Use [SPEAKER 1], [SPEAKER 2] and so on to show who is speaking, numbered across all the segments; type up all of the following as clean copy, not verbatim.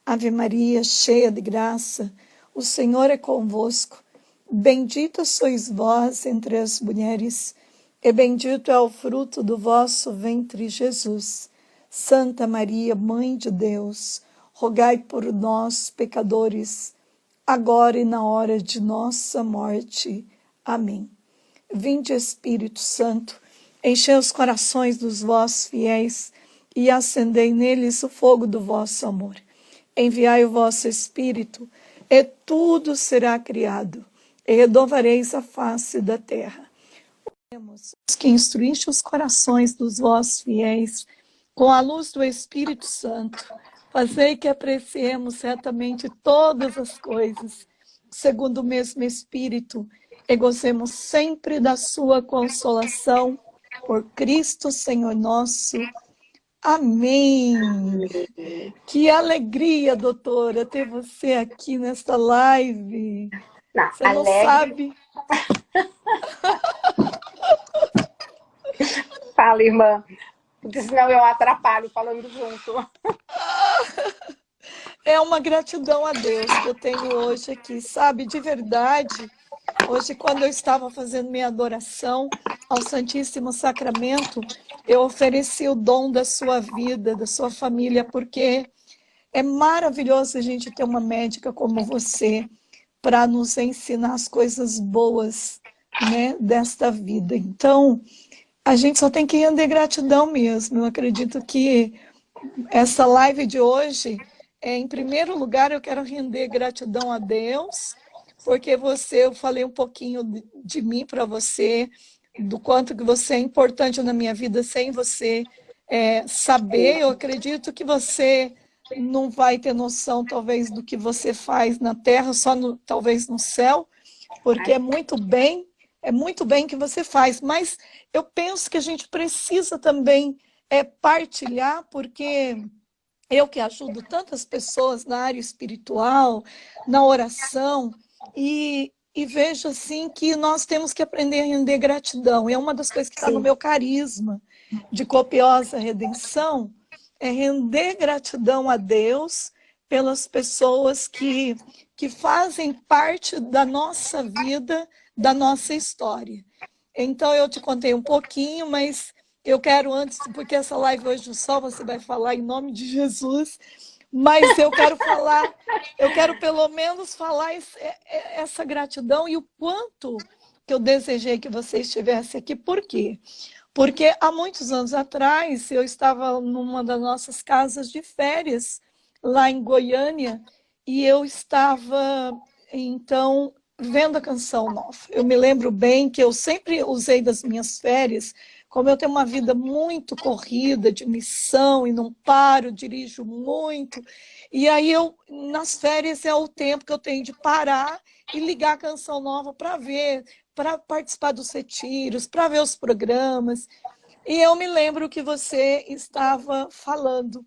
[SPEAKER 1] Ave Maria, cheia de graça, o Senhor é convosco. Bendita sois vós entre as mulheres, e bendito é o fruto do vosso ventre, Jesus. Santa Maria, Mãe de Deus, rogai por nós, pecadores, agora e na hora de nossa morte. Amém. Vinde, Espírito Santo, enchei os corações dos vossos fiéis e acendei neles o fogo do vosso amor. Enviai o vosso Espírito, e tudo será criado, e renovareis a face da terra. Oremos que instruíste os corações dos vossos fiéis com a luz do Espírito Santo. Fazei que apreciemos certamente todas as coisas, segundo o mesmo Espírito, e gozemos sempre da sua consolação, por Cristo Senhor nosso. Amém. Que alegria, doutora, ter você aqui nesta live.
[SPEAKER 2] Não,
[SPEAKER 1] você não sabe.
[SPEAKER 2] Fala, irmã, porque senão eu atrapalho falando junto.
[SPEAKER 1] É uma gratidão a Deus que eu tenho hoje aqui, sabe? De verdade. Hoje, quando eu estava fazendo minha adoração ao Santíssimo Sacramento, eu ofereci o dom da sua vida, da sua família, porque é maravilhoso a gente ter uma médica como você para nos ensinar as coisas boas, né, desta vida. Então, a gente só tem que render gratidão mesmo. Eu acredito que essa live de hoje, em primeiro lugar, eu quero render gratidão a Deus, porque eu falei um pouquinho de mim para você, do quanto que você é importante na minha vida sem você saber. Eu acredito que você não vai ter noção, talvez, do que você faz na Terra, talvez no céu, porque é muito bem que você faz. Mas eu penso que a gente precisa também partilhar, porque eu que ajudo tantas pessoas na área espiritual, na oração, e vejo assim que nós temos que aprender a render gratidão. É uma das coisas que está no meu carisma de copiosa redenção, é render gratidão a Deus pelas pessoas que fazem parte da nossa vida, da nossa história. Então eu te contei um pouquinho, mas eu quero antes, porque essa live hoje só você vai falar em nome de Jesus, mas eu quero pelo menos falar essa gratidão e o quanto que eu desejei que você estivesse aqui. Por quê? Porque há muitos anos atrás eu estava numa das nossas casas de férias, lá em Goiânia, e eu estava, então, vendo a Canção Nova. Eu me lembro bem que eu sempre usei das minhas férias, como eu tenho uma vida muito corrida, de missão, e não paro, dirijo muito, e aí nas férias é o tempo que eu tenho de parar e ligar a Canção Nova para ver, para participar dos retiros, para ver os programas. E eu me lembro que você estava falando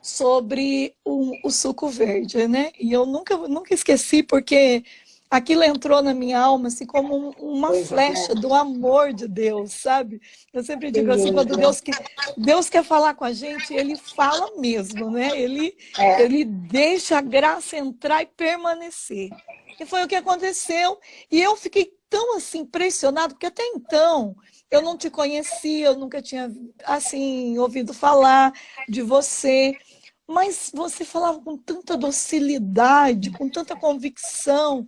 [SPEAKER 1] sobre o suco verde, né? E eu nunca esqueci, porque aquilo entrou na minha alma assim como uma flecha do amor de Deus, sabe? Eu sempre digo assim, quando Deus quer falar com a gente, ele fala mesmo, né? Ele deixa a graça entrar e permanecer. E foi o que aconteceu. E eu fiquei tão assim impressionado, porque até então eu não te conhecia, eu nunca tinha assim ouvido falar de você. Mas você falava com tanta docilidade, com tanta convicção.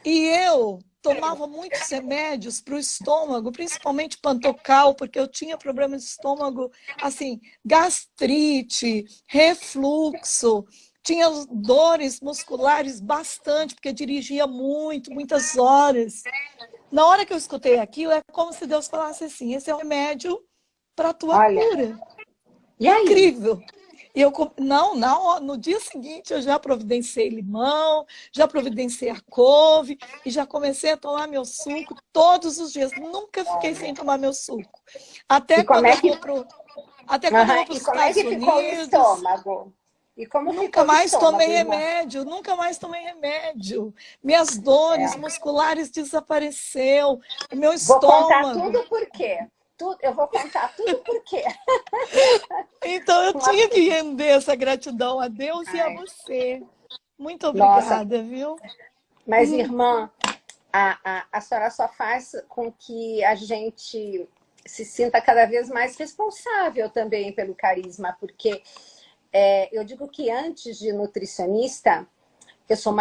[SPEAKER 1] E eu tomava muitos remédios para o estômago, principalmente Pantocal, porque eu tinha problemas de estômago, assim, gastrite, refluxo, tinha dores musculares bastante, porque dirigia muitas horas. Na hora que eu escutei aquilo, é como se Deus falasse assim, esse é o remédio para a tua cura.
[SPEAKER 2] E aí?
[SPEAKER 1] Incrível! E no dia seguinte eu já providenciei limão, já providenciei a couve e já comecei a tomar meu suco todos os dias. Nunca fiquei sem tomar meu suco. Até quando eu vou para os Estados Unidos. Nunca mais tomei remédio, Minhas dores musculares desapareceram. O meu estômago.
[SPEAKER 2] Vou contar tudo por quê. tudo, eu vou contar tudo por quê.
[SPEAKER 1] Então eu tinha que render essa gratidão a Deus e a
[SPEAKER 2] Ai,
[SPEAKER 1] você. Muito
[SPEAKER 2] nossa,
[SPEAKER 1] obrigada, viu?
[SPEAKER 2] mas irmã, a senhora só faz com que a gente se sinta cada vez mais responsável também pelo carisma, porque eu digo que antes de nutricionista, eu sou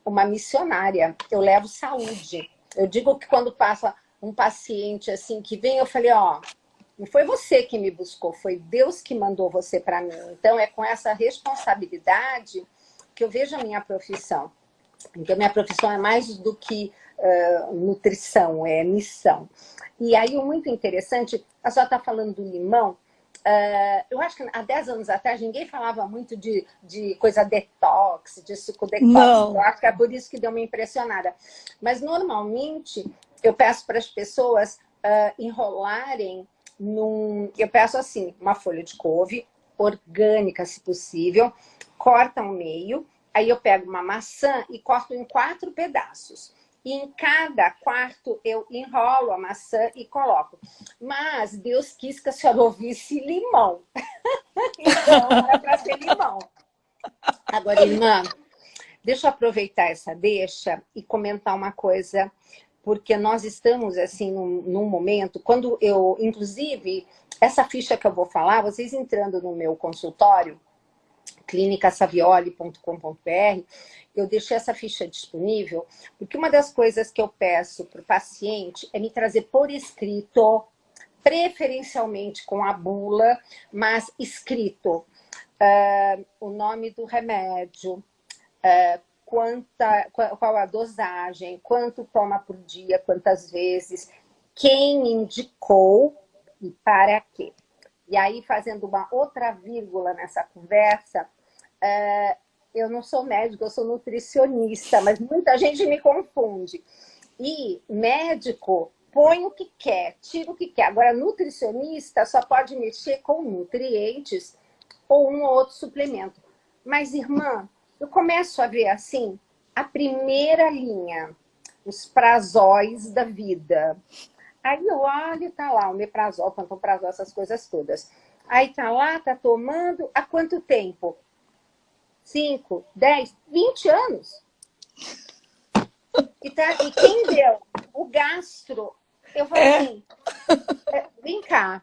[SPEAKER 2] uma missionária, eu levo saúde. Eu digo que quando passa um paciente assim que vem, eu falei, ó, não foi você que me buscou, foi Deus que mandou você para mim. Então é com essa responsabilidade que eu vejo a minha profissão. Então minha profissão é mais do que nutrição, é missão. E aí o muito interessante, a senhora está falando do limão. Eu acho que há 10 anos atrás ninguém falava muito de coisa detox, de suco detox.
[SPEAKER 1] Não.
[SPEAKER 2] Eu acho que é por isso que deu uma impressionada. Mas normalmente eu peço para as pessoas enrolarem eu peço assim, uma folha de couve, orgânica se possível, corta ao meio, aí eu pego uma maçã e corto em 4 pedaços. E em cada quarto eu enrolo a maçã e coloco. Mas Deus quis que a senhora ouvisse limão. Então era para ser limão. Agora, irmã, deixa eu aproveitar essa deixa e comentar uma coisa, porque nós estamos assim num momento, quando eu, inclusive, essa ficha que eu vou falar, vocês entrando no meu consultório, clinicasavioli.com.br, eu deixei essa ficha disponível, porque uma das coisas que eu peço para o paciente é me trazer por escrito, preferencialmente com a bula, mas escrito, o nome do remédio, qual a dosagem, quanto toma por dia, quantas vezes, quem indicou e para quê. E aí, fazendo uma outra vírgula nessa conversa, eu não sou médico, eu sou nutricionista, mas muita gente me confunde. E médico põe o que quer, tira o que quer. Agora, nutricionista só pode mexer com nutrientes ou um ou outro suplemento. Mas, irmã, eu começo a ver assim, a primeira linha, os prazóis da vida. Aí eu olho, tá lá, o omeprazol, pantoprazol, essas coisas todas. Aí tá lá, tá tomando, há quanto tempo? 5, 10, 20 anos. E quem deu? O gastro. Eu falo assim, vem cá,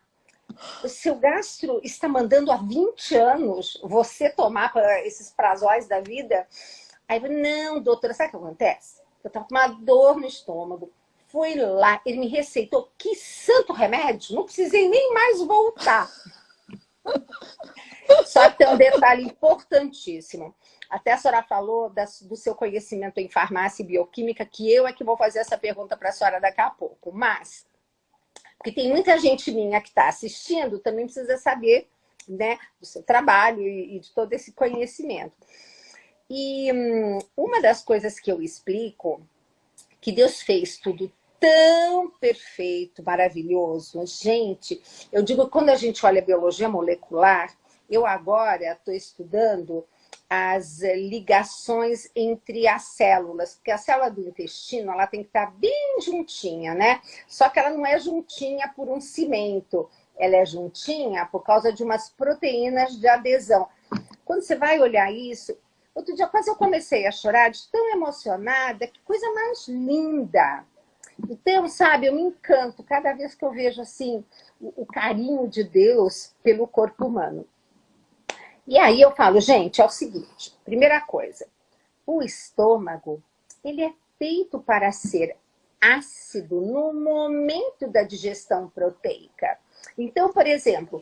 [SPEAKER 2] o seu gastro está mandando há 20 anos você tomar esses prazóis da vida? Aí eu falei, não, doutora, sabe o que acontece? Eu estava com uma dor no estômago. Fui lá, ele me receitou, que santo remédio, não precisei nem mais voltar. Só que tem um detalhe importantíssimo. Até a senhora falou do seu conhecimento em farmácia e bioquímica, que eu é que vou fazer essa pergunta para a senhora daqui a pouco. Mas, porque tem muita gente minha que está assistindo, também precisa saber, né, do seu trabalho e de todo esse conhecimento. E uma das coisas que eu explico, que Deus fez tudo tão perfeito, maravilhoso. Gente, eu digo que quando a gente olha a biologia molecular, eu agora estou estudando as ligações entre as células, porque a célula do intestino ela tem que estar bem juntinha, né? Só que ela não é juntinha por um cimento, ela é juntinha por causa de umas proteínas de adesão. Quando você vai olhar isso, outro dia quase eu comecei a chorar de tão emocionada, que coisa mais linda. Então, sabe, eu me encanto cada vez que eu vejo assim o carinho de Deus pelo corpo humano. E aí eu falo, gente, é o seguinte, primeira coisa, o estômago, ele é feito para ser ácido no momento da digestão proteica. Então, por exemplo,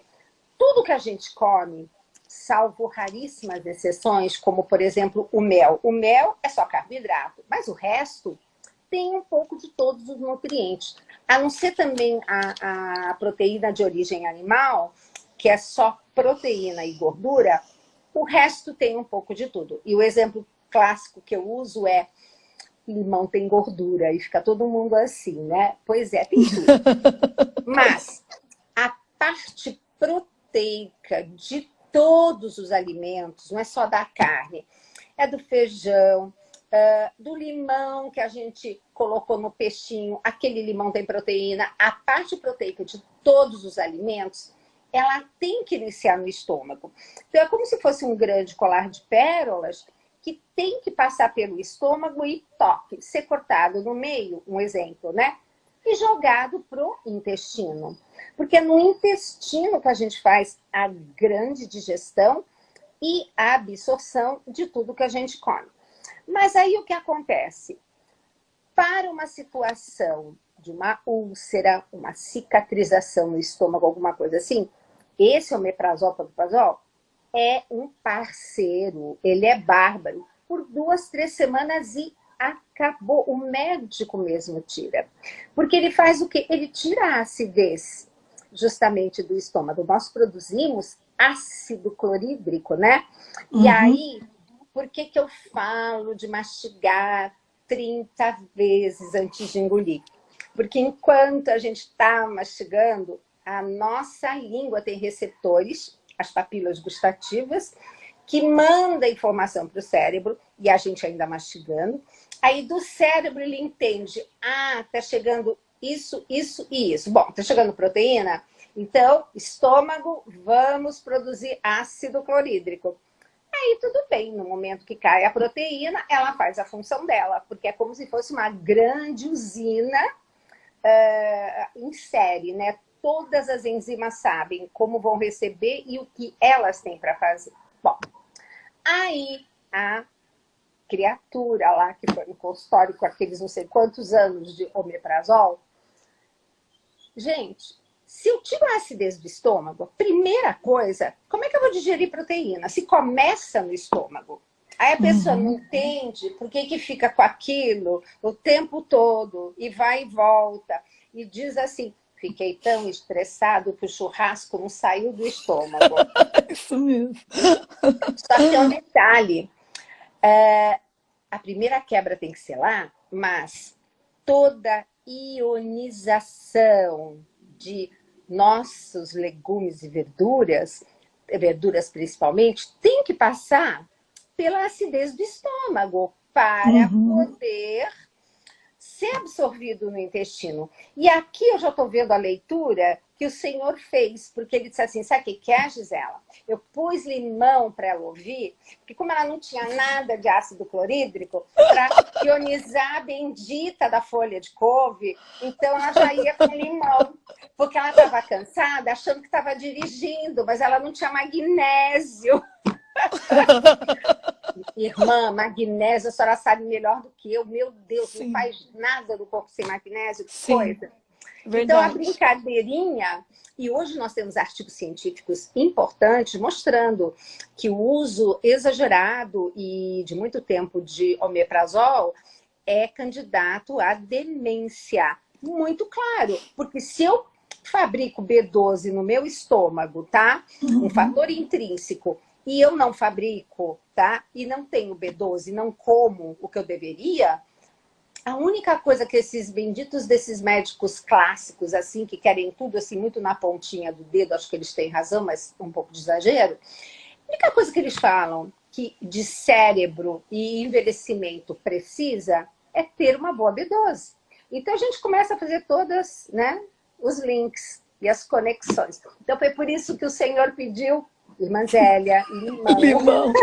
[SPEAKER 2] tudo que a gente come, salvo raríssimas exceções, como, por exemplo, o mel. O mel é só carboidrato, mas o resto tem um pouco de todos os nutrientes. A não ser também a proteína de origem animal, que é só proteína e gordura, o resto tem um pouco de tudo. E o exemplo clássico que eu uso é limão tem gordura, e fica todo mundo assim, né? Pois é, tem tudo. Mas a parte proteica de todos os alimentos, não é só da carne, é do feijão, do limão que a gente colocou no peixinho, aquele limão tem proteína, a parte proteica de todos os alimentos, ela tem que iniciar no estômago. Então é como se fosse um grande colar de pérolas que tem que passar pelo estômago e toque, ser cortado no meio, um exemplo, né? E jogado pro intestino. Porque é no intestino que a gente faz a grande digestão e a absorção de tudo que a gente come. Mas aí o que acontece? Para uma situação de uma úlcera, uma cicatrização no estômago, alguma coisa assim, esse omeprazol, pantoprazol, é um parceiro, ele é bárbaro. Por 2, 3 semanas e acabou. O médico mesmo tira. Porque ele faz o quê? Ele tira a acidez justamente do estômago. Nós produzimos ácido clorídrico, né? E aí, por que que eu falo de mastigar 30 vezes antes de engolir? Porque enquanto a gente está mastigando, a nossa língua tem receptores, as papilas gustativas, que manda informação para o cérebro, e a gente ainda mastigando. Aí do cérebro ele entende, tá chegando isso, isso e isso. Bom, tá chegando proteína? Então, estômago, vamos produzir ácido clorídrico. Aí tudo bem, no momento que cai a proteína, ela faz a função dela, porque é como se fosse uma grande usina em série, né? Todas as enzimas sabem como vão receber e o que elas têm para fazer. Bom, aí a criatura lá que foi no consultório com aqueles não sei quantos anos de omeprazol, gente, se eu tiro a acidez do estômago, primeira coisa, como é que eu vou digerir proteína? Se começa no estômago. Aí a pessoa não entende por que que fica com aquilo o tempo todo e vai e volta e diz assim, fiquei tão estressado que o churrasco não saiu do estômago.
[SPEAKER 1] Isso mesmo.
[SPEAKER 2] Só que é um detalhe. A primeira quebra tem que ser lá, mas toda ionização de nossos legumes e verduras principalmente, tem que passar pela acidez do estômago para poder ser absorvido no intestino. E aqui eu já estou vendo a leitura que o Senhor fez, porque ele disse assim, sabe o que é, Gisela? Eu pus limão para ela ouvir, porque como ela não tinha nada de ácido clorídrico, para ionizar a bendita da folha de couve, então ela já ia com limão, porque ela estava cansada, achando que estava dirigindo, mas ela não tinha magnésio. Irmã, magnésio, a senhora sabe melhor do que eu. Meu Deus,
[SPEAKER 1] Sim.
[SPEAKER 2] não faz nada do corpo sem magnésio, que
[SPEAKER 1] Sim,
[SPEAKER 2] coisa.
[SPEAKER 1] verdade.
[SPEAKER 2] Então, a brincadeirinha... E hoje nós temos artigos científicos importantes mostrando que o uso exagerado e de muito tempo de omeprazol é candidato à demência. Muito claro, porque se eu fabrico B12 no meu estômago, tá? Um fator intrínseco, e eu não fabrico, tá? E não tenho B12, não como o que eu deveria, a única coisa que esses benditos desses médicos clássicos, assim, que querem tudo assim muito na pontinha do dedo, acho que eles têm razão, mas um pouco de exagero, a única coisa que eles falam que de cérebro e envelhecimento precisa é ter uma boa B12. Então a gente começa a fazer todas, né, os links e as conexões. Então foi por isso que o Senhor pediu irmã Zélia, limão.
[SPEAKER 1] Limão.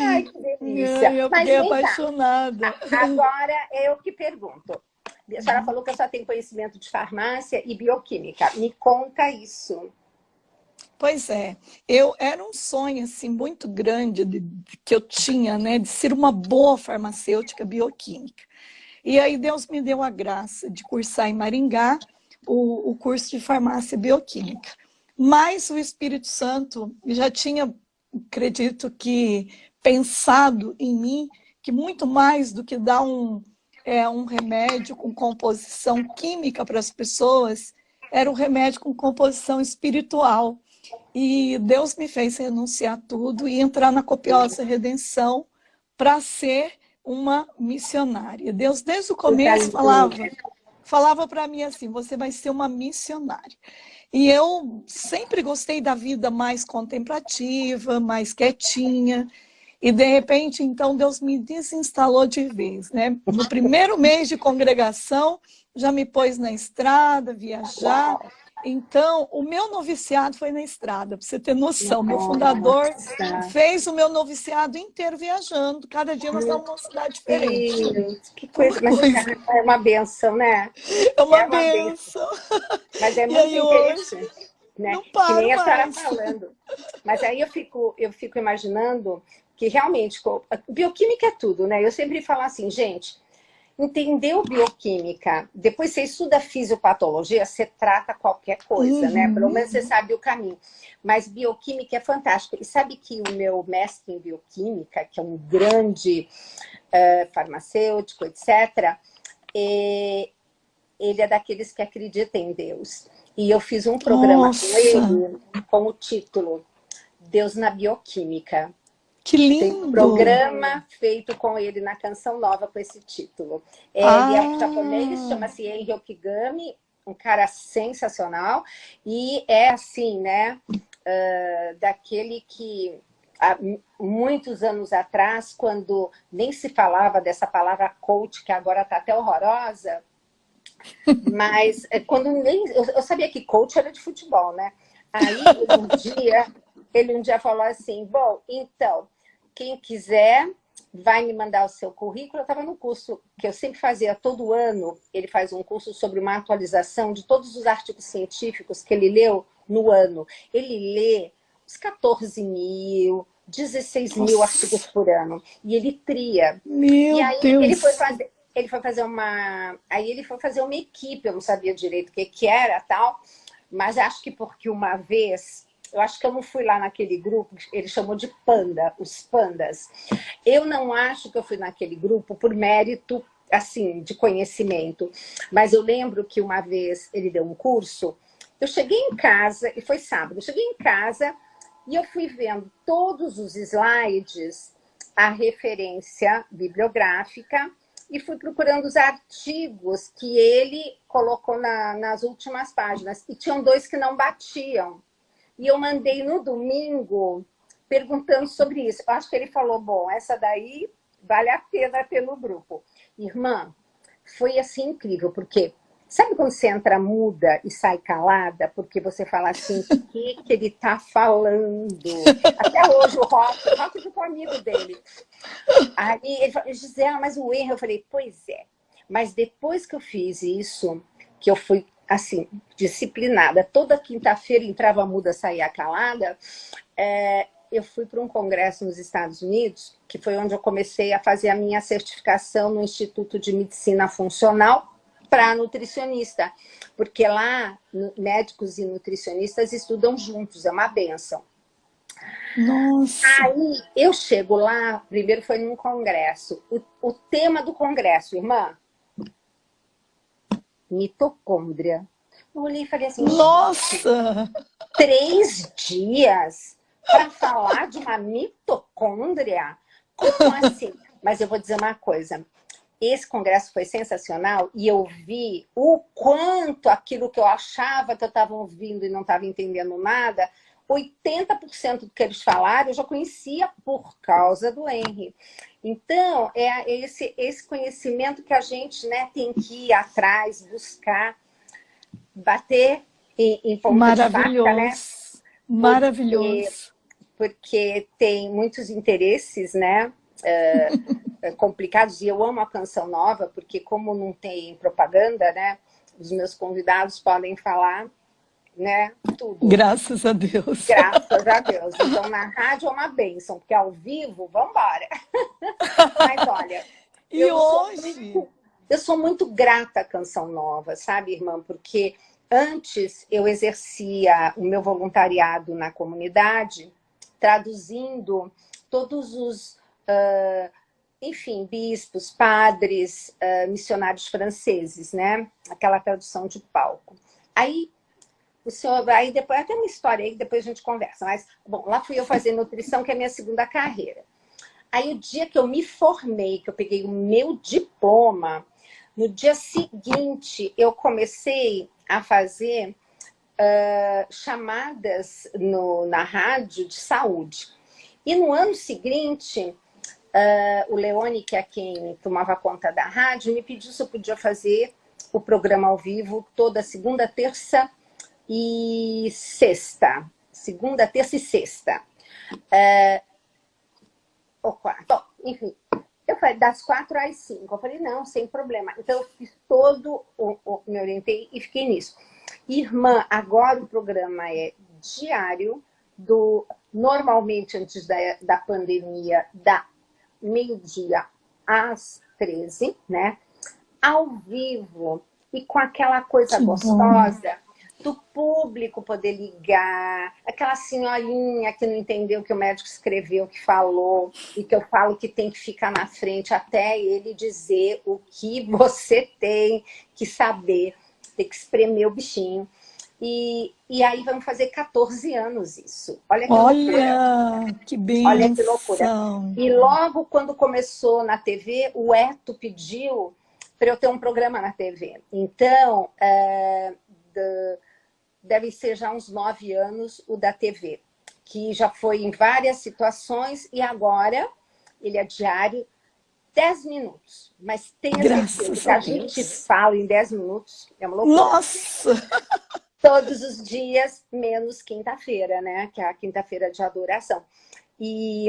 [SPEAKER 2] Ai, que delícia.
[SPEAKER 1] Eu
[SPEAKER 2] Mas
[SPEAKER 1] fiquei
[SPEAKER 2] vem cá.
[SPEAKER 1] apaixonada.
[SPEAKER 2] Agora eu que pergunto. A senhora falou que eu só tenho conhecimento de farmácia e bioquímica. Me conta isso.
[SPEAKER 1] Pois é, era um sonho assim muito grande que eu tinha, né, de ser uma boa farmacêutica bioquímica. E aí Deus me deu a graça de cursar em Maringá o curso de farmácia bioquímica. Mas o Espírito Santo já tinha, acredito que, pensado em mim, que muito mais do que dar um remédio com composição química para as pessoas, era um remédio com composição espiritual. E Deus me fez renunciar tudo e entrar na copiosa redenção para ser uma missionária. Deus, desde o começo, falava para mim assim, você vai ser uma missionária. E eu sempre gostei da vida mais contemplativa, mais quietinha. E de repente, então, Deus me desinstalou de vez, né? No primeiro mês de congregação, já me pôs na estrada, viajar.
[SPEAKER 2] Uau.
[SPEAKER 1] Então, o meu noviciado foi na estrada, para você ter noção. Meu fundador
[SPEAKER 2] Nossa.
[SPEAKER 1] fez o meu noviciado inteiro viajando. Cada dia nós estávamos numa cidade diferente.
[SPEAKER 2] Deus, que
[SPEAKER 1] Uma
[SPEAKER 2] coisa. Mas
[SPEAKER 1] coisa,
[SPEAKER 2] é uma benção, né?
[SPEAKER 1] é uma
[SPEAKER 2] É uma benção.
[SPEAKER 1] benção.
[SPEAKER 2] Mas é
[SPEAKER 1] E
[SPEAKER 2] muito
[SPEAKER 1] aí hoje,
[SPEAKER 2] interessante, né?
[SPEAKER 1] não
[SPEAKER 2] Que nem
[SPEAKER 1] paro
[SPEAKER 2] a senhora
[SPEAKER 1] mais.
[SPEAKER 2] falando. Mas aí eu fico imaginando que realmente, bioquímica é tudo, né? Eu sempre falo assim, gente, entendeu bioquímica, depois você estuda fisiopatologia, você trata qualquer coisa, né? Pelo
[SPEAKER 1] Uhum.
[SPEAKER 2] menos você sabe o caminho. Mas bioquímica é fantástico. E sabe que o meu mestre em bioquímica, que é um grande farmacêutico, etc., ele é daqueles que acreditam em Deus. E eu fiz um programa com
[SPEAKER 1] Nossa,
[SPEAKER 2] ele com o título Deus na Bioquímica.
[SPEAKER 1] que
[SPEAKER 2] Tem um
[SPEAKER 1] lindo!
[SPEAKER 2] programa feito com ele na Canção Nova com esse título. Ele é um japonês,
[SPEAKER 1] Ah,
[SPEAKER 2] chama-se Enri Okigami, um cara sensacional. E é assim, né? Daquele que há muitos anos atrás, quando nem se falava dessa palavra coach, que agora está até horrorosa, mas quando nem eu sabia que coach era de futebol, né? Aí ele um dia falou assim: bom, então, quem quiser vai me mandar o seu currículo. Eu estava no curso que eu sempre fazia todo ano. Ele faz um curso sobre uma atualização de todos os artigos científicos que ele leu no ano. Ele lê uns 14 mil, 16 mil artigos
[SPEAKER 1] nossa,
[SPEAKER 2] por ano. E ele tria. E
[SPEAKER 1] meu
[SPEAKER 2] aí
[SPEAKER 1] Deus!
[SPEAKER 2] ele foi fazer uma equipe, eu não sabia direito o que era, tal, mas acho que porque uma vez, eu acho que eu não fui lá naquele grupo, ele chamou de panda, os pandas. Eu não acho que eu fui naquele grupo por mérito, assim, de conhecimento, mas eu lembro que uma vez ele deu um curso, eu cheguei em casa, e foi sábado, eu cheguei em casa e eu fui vendo todos os slides, a referência bibliográfica, e fui procurando os artigos que ele colocou nas últimas páginas. E tinham dois que não batiam. E eu mandei no domingo perguntando sobre isso. Eu acho que ele falou, bom, essa daí vale a pena ter no grupo. Irmã, foi assim incrível, porque sabe quando você entra muda e sai calada? Porque você fala assim, o que ele está falando? Até hoje o Rock ficou amigo dele. Aí ele falou, Gisela, mas o erro, eu falei, pois é. Mas depois que eu fiz isso, que eu fui, assim, disciplinada, toda quinta-feira entrava muda, saía calada, eu fui para um congresso nos Estados Unidos, que foi onde eu comecei a fazer a minha certificação no Instituto de Medicina Funcional para nutricionista. Porque lá, médicos e nutricionistas estudam juntos, é uma bênção.
[SPEAKER 1] Nossa,
[SPEAKER 2] Aí eu chego lá, primeiro foi num congresso. O tema do congresso, irmã, mitocôndria. Eu olhei e falei assim, gente,
[SPEAKER 1] nossa!
[SPEAKER 2] 3 dias para falar de uma mitocôndria? Como assim? Mas eu vou dizer uma coisa. Esse congresso foi sensacional e eu vi o quanto aquilo que eu achava que eu estava ouvindo e não estava entendendo nada, 80% do que eles falaram eu já conhecia por causa do Henry. Então, é esse conhecimento que a gente, né, tem que ir atrás, buscar, bater em ponta de faca, né?
[SPEAKER 1] Maravilhoso,
[SPEAKER 2] Porque,
[SPEAKER 1] maravilhoso.
[SPEAKER 2] porque tem muitos interesses, né? Complicados, e eu amo a Canção Nova, porque como não tem propaganda, né? Os meus convidados podem falar, né? Tudo.
[SPEAKER 1] Graças a Deus.
[SPEAKER 2] Graças a Deus. Então, na rádio é uma bênção, porque ao vivo, vamos embora. Mas olha,
[SPEAKER 1] E hoje,
[SPEAKER 2] eu sou muito grata à Canção Nova, sabe, irmã? Porque antes eu exercia o meu voluntariado na comunidade, traduzindo todos os, enfim, bispos, padres, missionários franceses, né? Aquela tradução de palco. Aí o senhor, aí depois, até uma história aí que depois a gente conversa, mas, bom, lá fui eu fazer nutrição, que é a minha segunda carreira. Aí o dia que eu me formei, que eu peguei o meu diploma, no dia seguinte eu comecei a fazer chamadas na rádio de saúde. E no ano seguinte, o Leone, que é quem tomava conta da rádio, me pediu se eu podia fazer o programa ao vivo toda segunda, terça e sexta. Segunda, terça e sexta. Bom, enfim, eu falei das 4 às 5. Eu falei, não, sem problema. Então eu fiz me orientei e fiquei nisso. Irmã, agora o programa é diário, normalmente antes da pandemia, da meio-dia às 13, né? Ao vivo e com aquela coisa
[SPEAKER 1] Que
[SPEAKER 2] gostosa do público poder ligar, aquela senhorinha que não entendeu o que o médico escreveu, que falou, e que eu falo que tem que ficar na frente até ele dizer o que você tem que saber, tem que espremer o bichinho. E aí vamos fazer 14 anos isso. Olha que loucura.
[SPEAKER 1] Que
[SPEAKER 2] Olha que loucura.
[SPEAKER 1] bênção.
[SPEAKER 2] E logo quando começou na TV, o Eto pediu para eu ter um programa na TV. Então, deve ser já uns 9 anos o da TV, que já foi em várias situações e agora ele é diário, 10 minutos. Mas tenha certeza que a gente fala em 10 minutos, é uma loucura.
[SPEAKER 1] Nossa!
[SPEAKER 2] Todos os dias, menos quinta-feira, né? Que é a quinta-feira de adoração. E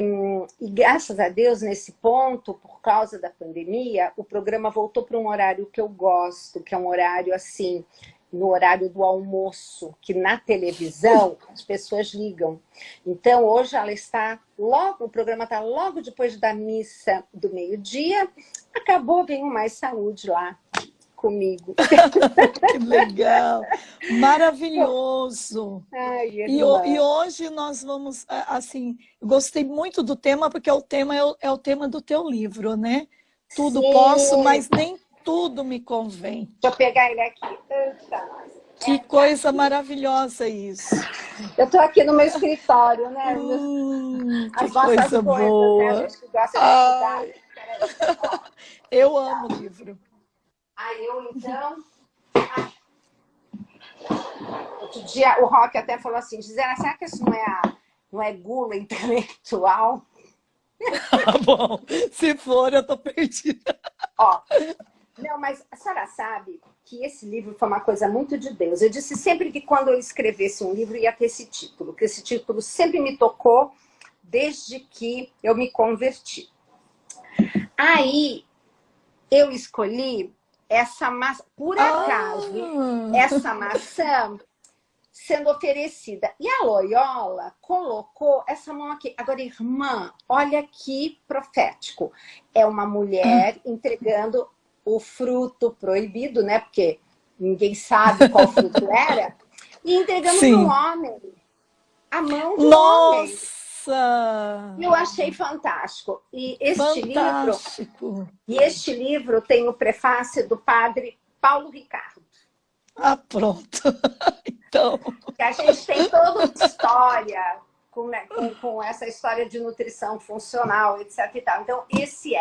[SPEAKER 2] graças a Deus, nesse ponto, por causa da pandemia, o programa voltou para um horário que eu gosto, que é um horário assim, no horário do almoço, que na televisão as pessoas ligam. Então, hoje ela está logo, o programa está logo depois da missa do meio-dia, acabou, vem Mais Saúde lá comigo.
[SPEAKER 1] Que legal! Maravilhoso!
[SPEAKER 2] Ai,
[SPEAKER 1] e hoje nós vamos, assim, gostei muito do tema, porque o tema é o tema do teu livro, né? Tudo
[SPEAKER 2] Sim.
[SPEAKER 1] posso, mas nem tudo me convém.
[SPEAKER 2] Deixa eu pegar ele aqui.
[SPEAKER 1] Que coisa maravilhosa isso.
[SPEAKER 2] Eu estou aqui no meu escritório, né?
[SPEAKER 1] Que coisa boa.
[SPEAKER 2] Né? A gente que gosta de estudar.
[SPEAKER 1] Eu amo o livro.
[SPEAKER 2] Eu, então... Outro dia o Roque até falou assim, Gisela, será que isso não é gula intelectual?
[SPEAKER 1] Bom, se for, eu tô perdida.
[SPEAKER 2] Não, mas a senhora sabe que esse livro foi uma coisa muito de Deus. Eu disse sempre que quando eu escrevesse um livro ia ter esse título, que esse título sempre me tocou desde que eu me converti. Aí eu escolhi essa maçã, por acaso, essa maçã sendo oferecida. E a Loyola colocou essa mão aqui. Agora, irmã, olha que profético. É uma mulher entregando o fruto proibido, né? Porque ninguém sabe qual fruto era. E entregando para um homem. A mão de um homem.
[SPEAKER 1] Nossa!
[SPEAKER 2] Eu achei fantástico. E este livro tem o prefácio do padre Paulo Ricardo.
[SPEAKER 1] Pronto. Então...
[SPEAKER 2] Que a gente tem toda uma história com essa história de nutrição funcional, etc. E tal. Então, esse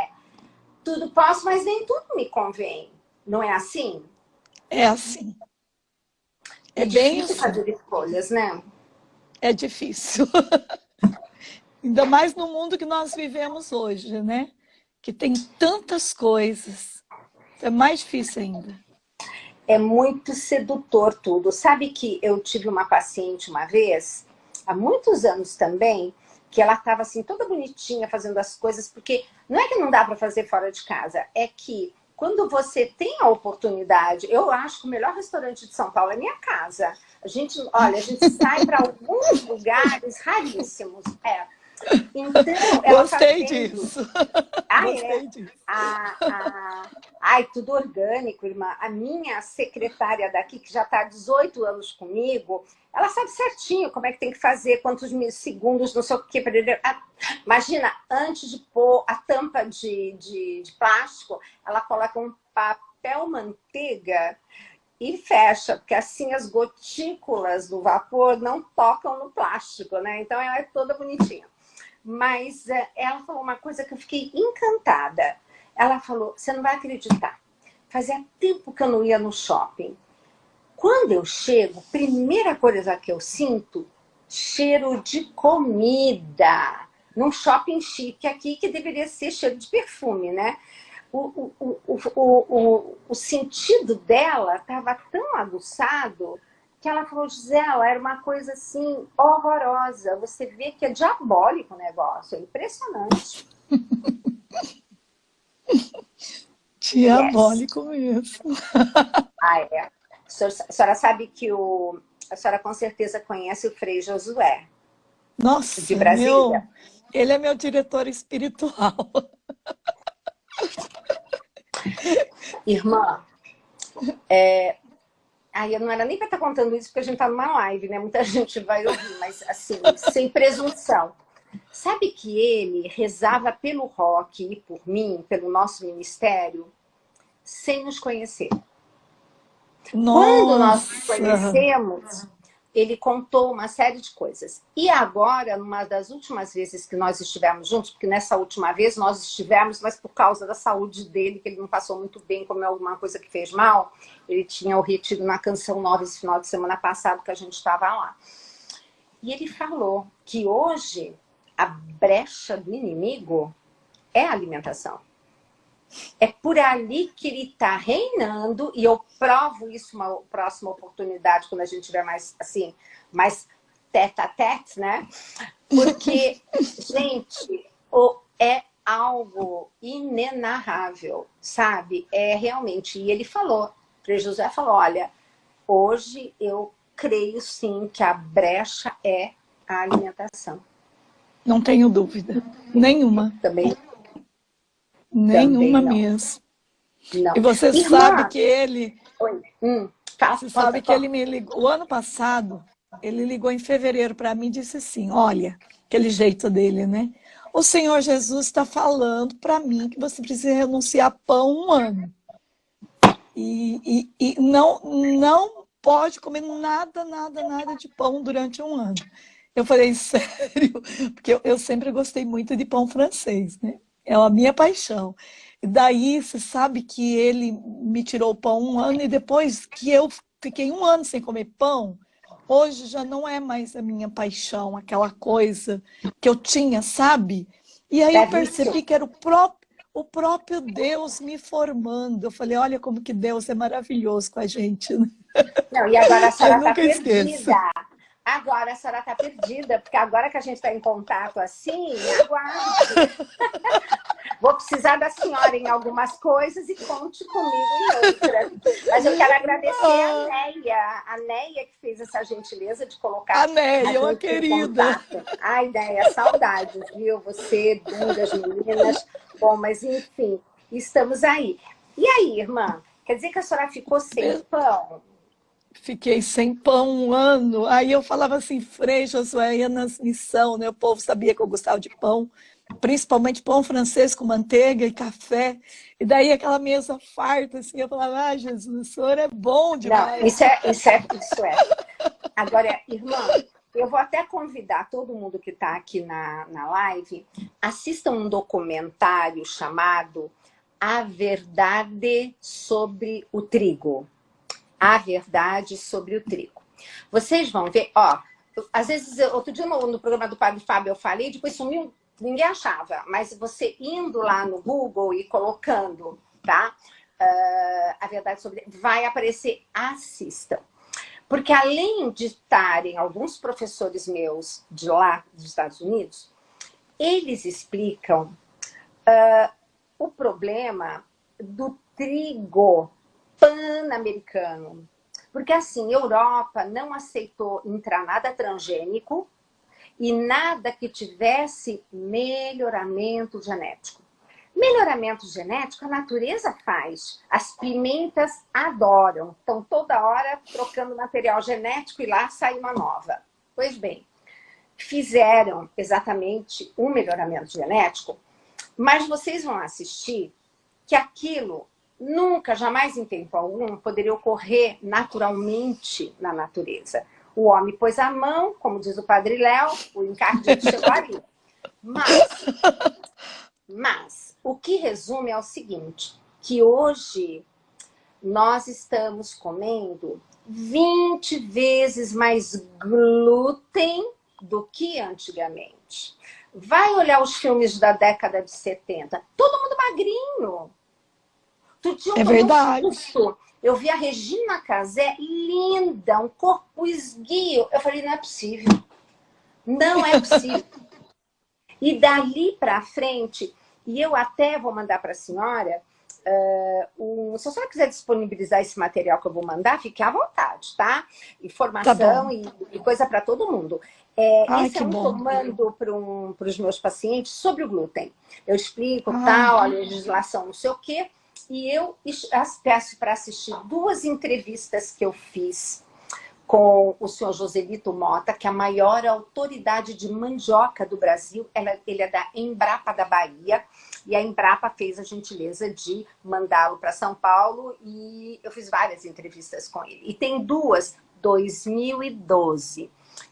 [SPEAKER 2] tudo posso, mas nem tudo me convém. Não é assim?
[SPEAKER 1] É assim.
[SPEAKER 2] É difícil fazer escolhas, né?
[SPEAKER 1] É difícil. Ainda mais no mundo que nós vivemos hoje, né? Que tem tantas coisas. É mais difícil ainda.
[SPEAKER 2] É muito sedutor tudo. Sabe que eu tive uma paciente uma vez, há muitos anos também, que ela estava assim toda bonitinha fazendo as coisas, porque não é que não dá para fazer fora de casa, é que quando você tem a oportunidade, eu acho que o melhor restaurante de São Paulo é minha casa. A gente sai para alguns lugares raríssimos. Então, ela
[SPEAKER 1] Gostei disso.
[SPEAKER 2] Gostei disso. Tudo orgânico, irmã. A minha secretária daqui, que já está há 18 anos comigo, ela sabe certinho como é que tem que fazer, quantos segundos, não sei o que. Imagina, antes de pôr a tampa de plástico, ela coloca um papel manteiga e fecha, porque assim as gotículas do vapor não tocam no plástico, né? Então ela é toda bonitinha. Mas ela falou uma coisa que eu fiquei encantada. Ela falou, você não vai acreditar, fazia tempo que eu não ia no shopping. Quando eu chego, primeira coisa que eu sinto, cheiro de comida. num shopping chique aqui, que deveria ser cheio de perfume, né? O sentido dela estava tão aguçado que ela falou, Gisela, era uma coisa assim horrorosa. Você vê que é diabólico o negócio, é impressionante.
[SPEAKER 1] Diabólico mesmo.
[SPEAKER 2] Ah, é. A senhora sabe que a senhora com certeza conhece o Frei Josué,
[SPEAKER 1] Nossa,
[SPEAKER 2] de Brasília.
[SPEAKER 1] ele é meu diretor espiritual.
[SPEAKER 2] Irmã, eu não era nem para estar contando isso, porque a gente está numa live, né? Muita gente vai ouvir, mas assim, sem presunção. Sabe que ele rezava pelo Rock e por mim, pelo nosso ministério, sem nos conhecer.
[SPEAKER 1] Nossa.
[SPEAKER 2] Quando nós nos conhecemos, ele contou uma série de coisas. E agora, numa das últimas vezes que nós estivemos juntos, porque nessa última vez nós estivemos, mas por causa da saúde dele, que ele não passou muito bem, comeu alguma coisa que fez mal, ele tinha o retiro na Canção Nova esse final de semana passado, que a gente estava lá. E ele falou que hoje a brecha do inimigo é a alimentação. É por ali que ele está reinando, e eu provo isso uma próxima oportunidade, quando a gente tiver mais, assim, mais tete a tete, né? Porque, gente, é algo inenarrável, sabe? É realmente. E ele falou, Frei José falou, olha, hoje eu creio sim que a brecha é a alimentação.
[SPEAKER 1] Não tenho dúvida. Nenhuma.
[SPEAKER 2] Também.
[SPEAKER 1] Nenhuma
[SPEAKER 2] Também não.
[SPEAKER 1] mesmo.
[SPEAKER 2] Não.
[SPEAKER 1] E você
[SPEAKER 2] Irmã,
[SPEAKER 1] sabe que ele...
[SPEAKER 2] Oi.
[SPEAKER 1] Você sabe que ele me ligou... O ano passado, ele ligou em fevereiro para mim e disse assim, olha, aquele jeito dele, né? O Senhor Jesus está falando para mim que você precisa renunciar a pão 1 ano. E não pode comer nada de pão durante 1 ano. Eu falei, sério? Porque eu sempre gostei muito de pão francês, né? É a minha paixão. E daí, você sabe que ele me tirou o pão 1 ano, e depois que eu fiquei 1 ano sem comer pão, hoje já não é mais a minha paixão, aquela coisa que eu tinha, sabe? E aí eu percebi que era o próprio Deus me formando. Eu falei, olha como que Deus é maravilhoso com a gente, né?
[SPEAKER 2] Não, e agora a senhora está
[SPEAKER 1] Esqueço.
[SPEAKER 2] perdida. Agora a senhora está perdida, porque agora que a gente está em contato assim, aguarde. Vou precisar da senhora em algumas coisas e conte comigo em outras. Mas eu quero agradecer a Neia que fez essa gentileza de colocar
[SPEAKER 1] a Neia, uma querida.
[SPEAKER 2] Contato. Ai, Neia, saudades, viu? Você, das meninas. Bom, mas enfim, estamos aí. E aí, irmã? Quer dizer que a senhora ficou sem pão?
[SPEAKER 1] Fiquei sem pão 1 ano. Aí eu falava assim, Frei Josué ia nas missão, né? O povo sabia que eu gostava de pão, principalmente pão francês com manteiga e café. E daí aquela mesa farta, assim, eu falava, ah, Jesus, o senhor é bom demais.
[SPEAKER 2] Não, isso é. Agora, irmã, eu vou até convidar todo mundo que está aqui na live, assistam um documentário chamado A Verdade sobre o Trigo. A Verdade sobre o Trigo. Vocês vão ver, às vezes, outro dia no programa do Padre Fábio eu falei, depois sumiu, ninguém achava, mas você indo lá no Google e colocando, tá? A Verdade sobre... vai aparecer, assistam. Porque além de estarem alguns professores meus de lá, dos Estados Unidos, eles explicam o problema do trigo pan-americano. Porque assim, Europa não aceitou entrar nada transgênico e nada que tivesse melhoramento genético. Melhoramento genético a natureza faz. As pimentas adoram. Estão toda hora trocando material genético e lá sai uma nova. Pois bem, fizeram exatamente um melhoramento genético, mas vocês vão assistir que aquilo nunca, jamais em tempo algum, poderia ocorrer naturalmente na natureza. O homem pôs a mão, como diz o Padre Léo, o encardito chegou ali. Mas o que resume é o seguinte, que hoje nós estamos comendo 20 vezes mais glúten do que antigamente. Vai olhar os filmes da década de 70. Todo mundo magrinho. Outro dia
[SPEAKER 1] É
[SPEAKER 2] eu tomei um
[SPEAKER 1] verdade.
[SPEAKER 2] susto. Eu vi a Regina Casé, linda, um corpo esguio. Eu falei, não é possível. Não é possível. E dali para frente, e eu até vou mandar para a senhora, se a senhora quiser disponibilizar esse material que eu vou mandar, fique à vontade, tá?
[SPEAKER 1] Tá
[SPEAKER 2] Informação
[SPEAKER 1] bom.
[SPEAKER 2] e coisa para todo mundo.
[SPEAKER 1] Ai,
[SPEAKER 2] Esse é
[SPEAKER 1] que
[SPEAKER 2] um que eu
[SPEAKER 1] bom.
[SPEAKER 2] mando para os meus pacientes sobre o glúten. Eu explico
[SPEAKER 1] Ai,
[SPEAKER 2] tal, a legislação, não sei o quê, e eu peço para assistir 2 entrevistas que eu fiz com o senhor Joselito Mota, que é a maior autoridade de mandioca do Brasil. Ele é da Embrapa da Bahia, e a Embrapa fez a gentileza de mandá-lo para São Paulo, e eu fiz várias entrevistas com ele. E tem 2, 2012,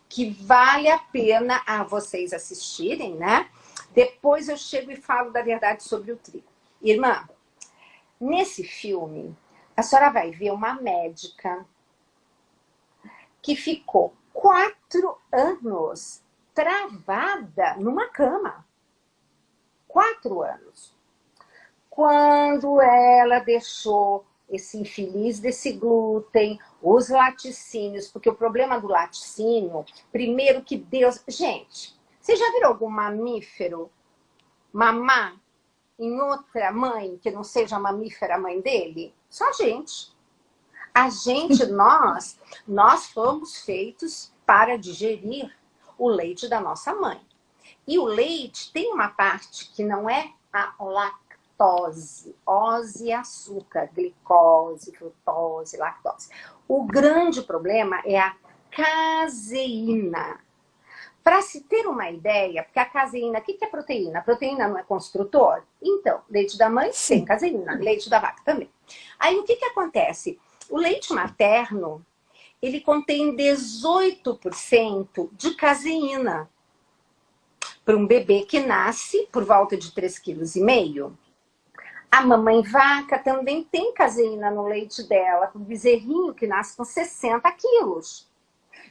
[SPEAKER 2] que vale a pena a vocês assistirem, né? Depois eu chego e falo da verdade sobre o trigo. Irmã, nesse filme, a senhora vai ver uma médica que ficou 4 anos travada numa cama. 4 anos. Quando ela deixou esse infeliz desse glúten, os laticínios, porque o problema do laticínio, primeiro que Deus... Gente, você já viram algum mamífero mamar em outra mãe que não seja a mamífera mãe dele? Só a gente. A gente, nós fomos feitos para digerir o leite da nossa mãe. E o leite tem uma parte que não é a lactose. Ose é açúcar, glicose, frutose, lactose. O grande problema é a caseína. Para se ter uma ideia, porque a caseína, o que é proteína? A proteína não é construtor? Então, leite da mãe tem
[SPEAKER 1] sim.
[SPEAKER 2] caseína, leite da vaca também. Aí o que acontece? O leite materno, ele contém 18% de caseína. Para um bebê que nasce por volta de 3,5 kg. A mamãe vaca também tem caseína no leite dela, para o bezerrinho que nasce com 60 quilos.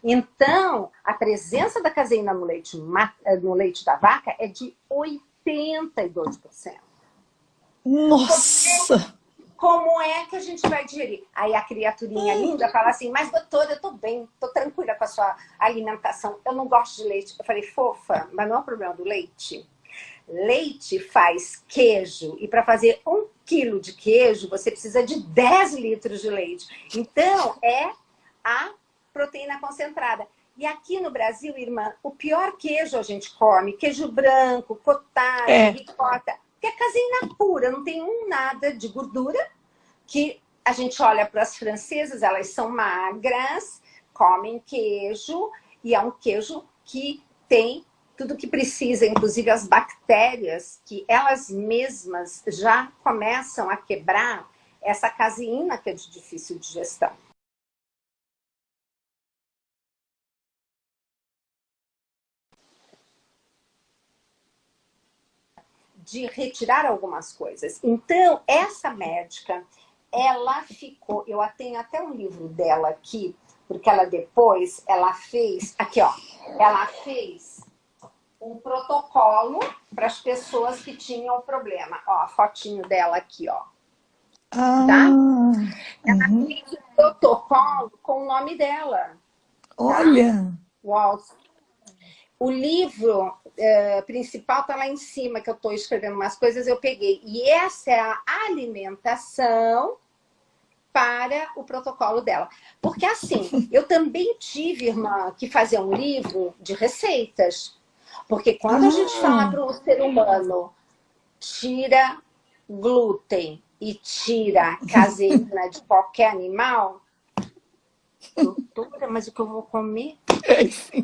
[SPEAKER 2] Então, a presença da caseína no leite da vaca é de 82%.
[SPEAKER 1] Nossa!
[SPEAKER 2] Como é que a gente vai digerir? Aí a criaturinha linda fala assim, mas doutora, eu tô bem, tô tranquila com a sua alimentação, eu não gosto de leite. Eu falei, fofa, mas não é o problema do leite. Leite faz queijo, e para fazer 1 quilo de queijo, você precisa de 10 litros de leite. Então, é a proteína concentrada. E aqui no Brasil, irmã, o pior queijo a gente come, queijo branco, cottage, ricota, que é caseína pura, não tem nada de gordura, que a gente olha para as francesas, elas são magras, comem queijo, e é um queijo que tem tudo que precisa, inclusive as bactérias, que elas mesmas já começam a quebrar essa caseína que é de difícil digestão. De retirar algumas coisas. Então, essa médica, ela ficou... Eu tenho até um livro dela aqui, porque ela depois, ela fez... Aqui, ó. Ela fez um protocolo para as pessoas que tinham problema. Ó, a fotinho dela aqui, ó. Tá? Ela fez um protocolo com o nome dela.
[SPEAKER 1] Olha!
[SPEAKER 2] Tá? O livro principal está lá em cima, que eu estou escrevendo umas coisas, eu peguei. E essa é a alimentação para o protocolo dela. Porque assim, eu também tive, irmã, que fazer um livro de receitas. Porque quando a gente fala para o ser humano, tira glúten e tira caseína de qualquer animal, doutora, mas o que eu vou comer?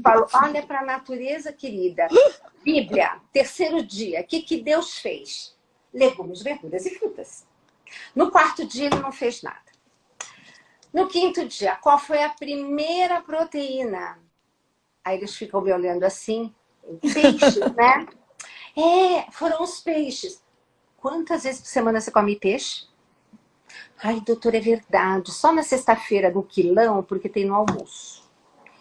[SPEAKER 2] Falo, olha para a natureza, querida. Bíblia, 3º dia, o que Deus fez? Legumes, verduras e frutas. No 4º dia, ele não fez nada. No 5º dia, qual foi a primeira proteína? Aí eles ficam me olhando assim, peixes, né? Foram os peixes. Quantas vezes por semana você come peixe? Ai, doutor, é verdade. Só na sexta-feira, no quilão, porque tem no almoço.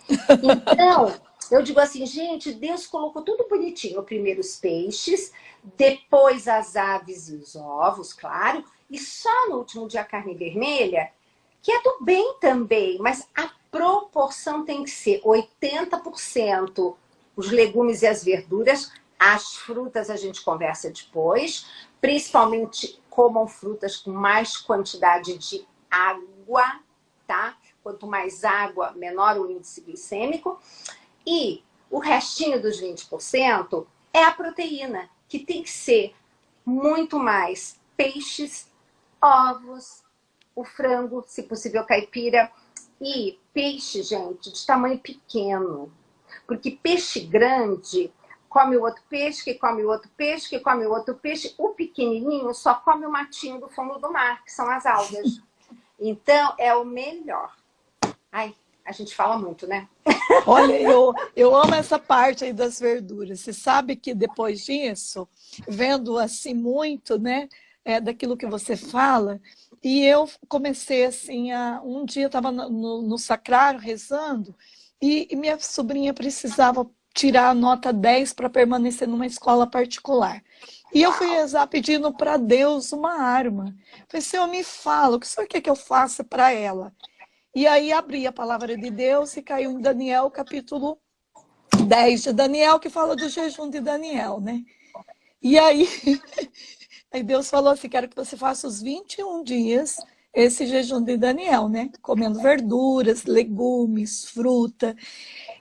[SPEAKER 2] Então, Eu digo assim, gente, Deus colocou tudo bonitinho. Primeiro os peixes, depois as aves e os ovos, claro. E só no último dia a carne vermelha, que é do bem também. Mas a proporção tem que ser 80% os legumes e as verduras. As frutas a gente conversa depois. Principalmente comam frutas com mais quantidade de água, tá? Quanto mais água, menor o índice glicêmico. E o restinho dos 20% é a proteína, que tem que ser muito mais peixes, ovos, o frango, se possível caipira, e peixe, gente, de tamanho pequeno. Porque peixe grande come o outro peixe, que come o outro peixe, que come o outro peixe. O pequenininho só come o matinho do fundo do mar, que são as algas. Então, é o melhor. Ai, a gente fala muito, né?
[SPEAKER 1] Olha, eu amo essa parte aí das verduras. Você sabe que depois disso, vendo assim muito, né, daquilo que você fala, e eu comecei assim, um dia eu estava no sacrário rezando, e minha sobrinha precisava tirar a nota 10 para permanecer numa escola particular. E eu fui rezar pedindo para Deus uma arma. Falei, Senhor, me fala, o que o Senhor quer que eu faça para ela? E aí abri a palavra de Deus e caiu em Daniel, capítulo 10 de Daniel, que fala do jejum de Daniel, né? E aí, aí Deus falou assim, quero que você faça os 21 dias esse jejum de Daniel, né? Comendo verduras, legumes, fruta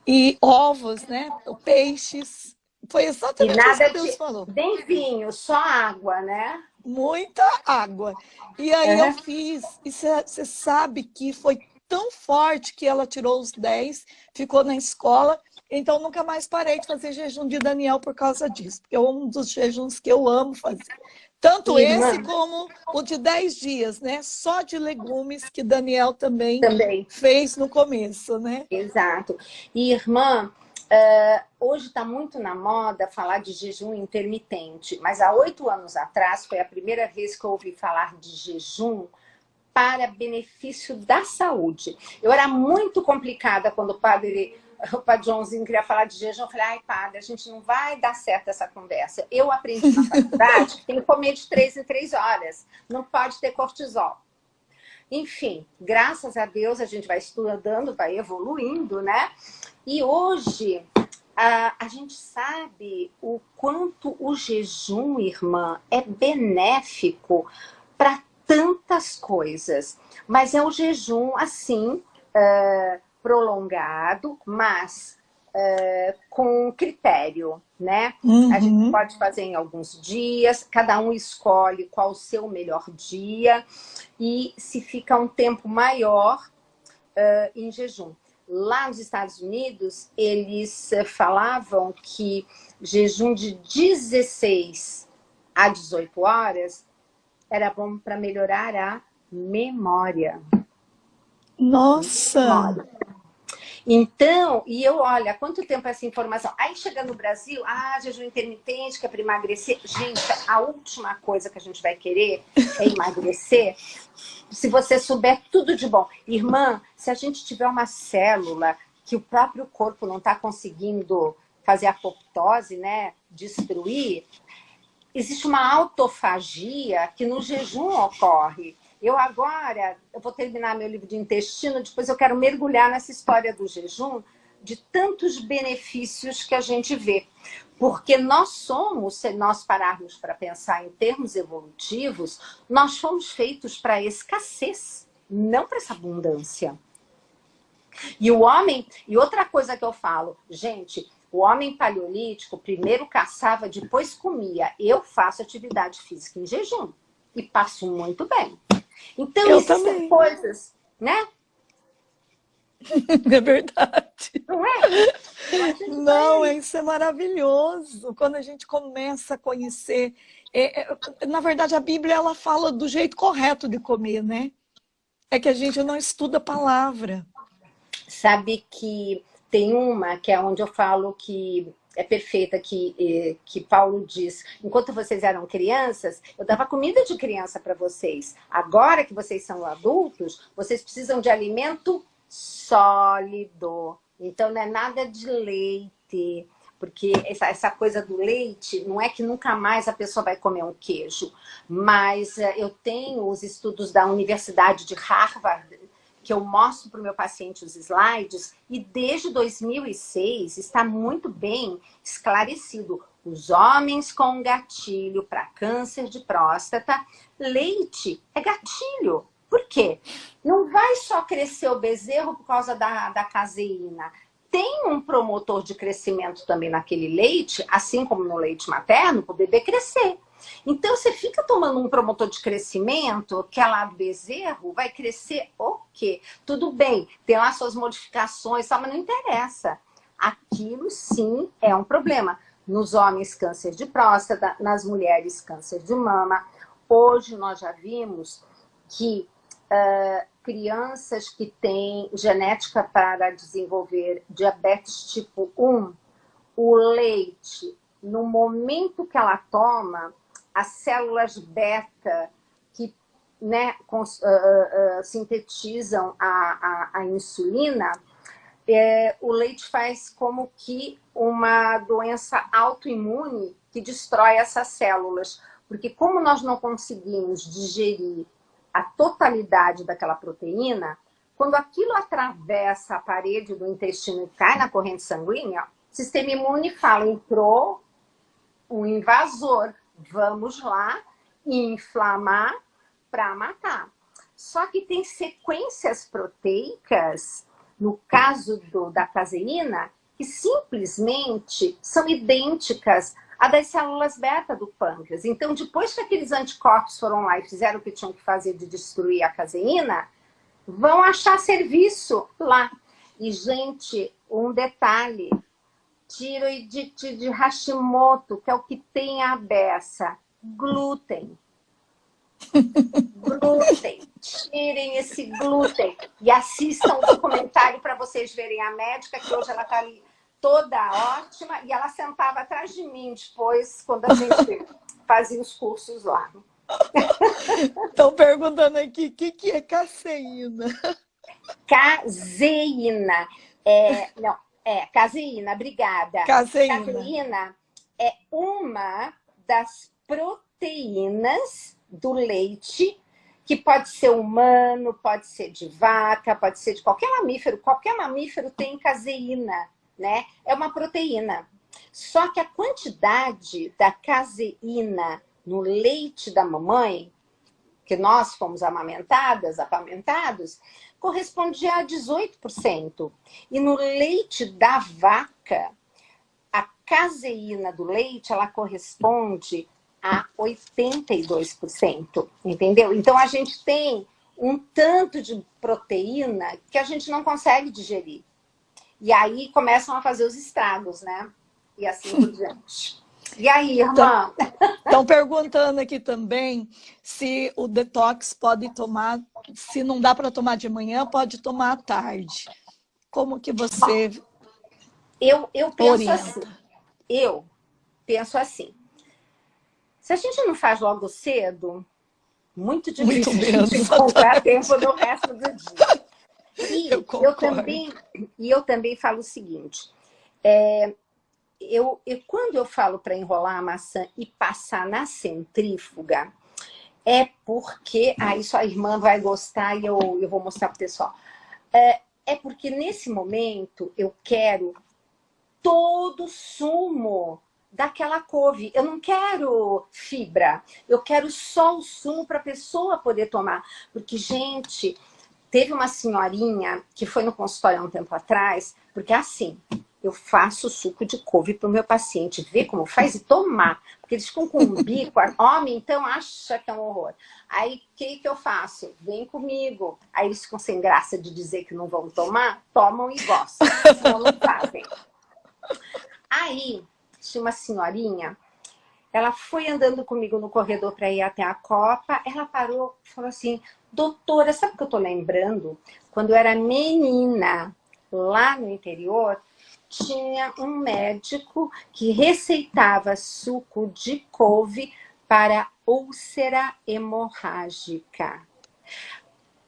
[SPEAKER 1] e ovos, né? Peixes. Foi
[SPEAKER 2] E
[SPEAKER 1] exatamente isso que
[SPEAKER 2] nada
[SPEAKER 1] Deus
[SPEAKER 2] de...
[SPEAKER 1] falou.
[SPEAKER 2] Nem vinho, só água, né?
[SPEAKER 1] Muita água. E aí eu
[SPEAKER 2] Uhum.
[SPEAKER 1] fiz, e você sabe que foi tão forte que ela tirou os 10, ficou na escola, então nunca mais parei de fazer jejum de Daniel por causa disso, porque é um dos jejuns que eu amo fazer. Tanto esse
[SPEAKER 2] Irmã,
[SPEAKER 1] como o de 10 dias, né? Só de legumes, que Daniel também
[SPEAKER 2] também.
[SPEAKER 1] fez no começo, né?
[SPEAKER 2] Exato. E, irmã, hoje está muito na moda falar de jejum intermitente, mas há 8 anos atrás foi a primeira vez que eu ouvi falar de jejum para benefício da saúde. Eu era muito complicada quando o padre Joãozinho queria falar de jejum. Eu falei, ai, padre, a gente não vai dar certo essa conversa. Eu aprendi na faculdade que tem que comer de 3 em 3 horas. Não pode ter cortisol. Enfim, graças a Deus a gente vai estudando, vai evoluindo, né? E hoje a gente sabe o quanto o jejum, irmã, é benéfico para tantas coisas. Mas é um jejum, assim, prolongado, mas com critério, né? A gente
[SPEAKER 1] Uhum.
[SPEAKER 2] pode fazer em alguns dias, cada um escolhe qual o seu melhor dia e se fica um tempo maior em jejum. Lá nos Estados Unidos, eles falavam que jejum de 16 a 18 horas era bom para melhorar a memória.
[SPEAKER 1] Nossa!
[SPEAKER 2] Memória. Então, e eu, olha, quanto tempo essa informação? Aí chega no Brasil, jejum intermitente, que é para emagrecer. Gente, a última coisa que a gente vai querer é emagrecer. Se você souber tudo de bom. Irmã, se a gente tiver uma célula que o próprio corpo não está conseguindo fazer apoptose, né, destruir, existe uma autofagia que no jejum ocorre. Eu vou terminar meu livro de intestino, depois eu quero mergulhar nessa história do jejum, de tantos benefícios que a gente vê. Porque nós somos, se nós pararmos para pensar em termos evolutivos, nós fomos feitos para escassez, não para essa abundância. E o homem, e outra coisa que eu falo, gente, o homem paleolítico primeiro caçava, depois comia. Eu faço atividade física em jejum e passo muito bem. Então,
[SPEAKER 1] Eu
[SPEAKER 2] existem
[SPEAKER 1] também.
[SPEAKER 2] coisas, né?
[SPEAKER 1] É verdade.
[SPEAKER 2] Não é? Então, a gente
[SPEAKER 1] Não,
[SPEAKER 2] vai...
[SPEAKER 1] isso é maravilhoso. Quando a gente começa a conhecer. Na verdade, a Bíblia ela fala do jeito correto de comer, né? É que a gente não estuda a palavra.
[SPEAKER 2] Sabe que tem uma que é onde eu falo que é perfeita, que Paulo diz, enquanto vocês eram crianças, eu dava comida de criança para vocês. Agora que vocês são adultos, vocês precisam de alimento sólido. Então, não é nada de leite, porque essa coisa do leite, não é que nunca mais a pessoa vai comer um queijo, mas eu tenho os estudos da Universidade de Harvard, que eu mostro para o meu paciente os slides, e desde 2006 está muito bem esclarecido. Os homens com gatilho para câncer de próstata, leite é gatilho. Por quê? Não vai só crescer o bezerro por causa da caseína. Tem um promotor de crescimento também naquele leite, assim como no leite materno, para o bebê crescer. Então, você fica tomando um promotor de crescimento, que é lá do bezerro, vai crescer o quê? Tudo bem, tem lá suas modificações, mas não interessa. Aquilo, sim, é um problema. Nos homens, câncer de próstata, nas mulheres, câncer de mama. Hoje, nós já vimos que crianças que têm genética para desenvolver diabetes tipo 1, o leite, no momento que ela toma, as células beta que, né, sintetizam a insulina, o leite faz como que uma doença autoimune que destrói essas células. Porque como nós não conseguimos digerir a totalidade daquela proteína, quando aquilo atravessa a parede do intestino e cai na corrente sanguínea, o sistema imune fala, entrou um invasor, vamos lá inflamar para matar. Só que tem sequências proteicas, no caso da caseína, que simplesmente são idênticas a das células beta do pâncreas. Então, depois que aqueles anticorpos foram lá e fizeram o que tinham que fazer de destruir a caseína, vão achar serviço lá. E, gente, um detalhe, tiroidite de Hashimoto, que é o que tem a beça, glúten. Glúten. Tirem esse glúten. E assistam o documentário para vocês verem a médica, que hoje ela está ali toda ótima, e ela sentava atrás de mim depois, quando a gente fazia os cursos lá.
[SPEAKER 1] Estão perguntando aqui o que é caseína.
[SPEAKER 2] Caseína. Caseína, obrigada.
[SPEAKER 1] Caseína.
[SPEAKER 2] Caseína é uma das proteínas do leite, que pode ser humano, pode ser de vaca, pode ser de qualquer mamífero tem caseína, né? É uma proteína. Só que a quantidade da caseína no leite da mamãe, que nós fomos amamentados, correspondia a 18%. E no leite da vaca, a caseína do leite, ela corresponde a 82%, entendeu? Então, a gente tem um tanto de proteína que a gente não consegue digerir. E aí começam a fazer os estragos, né? E assim por diante. E aí, irmã?
[SPEAKER 1] Estão perguntando aqui também se o detox pode tomar, se não dá para tomar de manhã, pode tomar à tarde. Como que você
[SPEAKER 2] Eu penso
[SPEAKER 1] orienta?
[SPEAKER 2] assim. Eu penso assim. Se a gente não faz logo cedo, muito difícil a gente encontrar tempo no resto do dia. E eu também falo o seguinte, quando eu falo para enrolar a maçã e passar na centrífuga, é porque, isso a irmã vai gostar e eu vou mostrar para o pessoal. É porque nesse momento eu quero todo o sumo daquela couve. Eu não quero fibra, eu quero só o sumo para a pessoa poder tomar. Porque, gente, teve uma senhorinha que foi no consultório há um tempo atrás, porque assim, eu faço suco de couve para o meu paciente ver como faz e tomar. Porque eles ficam com um bico, homem, então acha que é um horror. Aí, o que eu faço? Vem comigo. Aí eles ficam sem graça de dizer que não vão tomar, tomam e gostam, senão não fazem. Aí, tinha uma senhorinha, ela foi andando comigo no corredor para ir até a copa, ela parou e falou assim, doutora, sabe o que eu tô lembrando? Quando eu era menina, lá no interior, tinha um médico que receitava suco de couve para úlcera hemorrágica.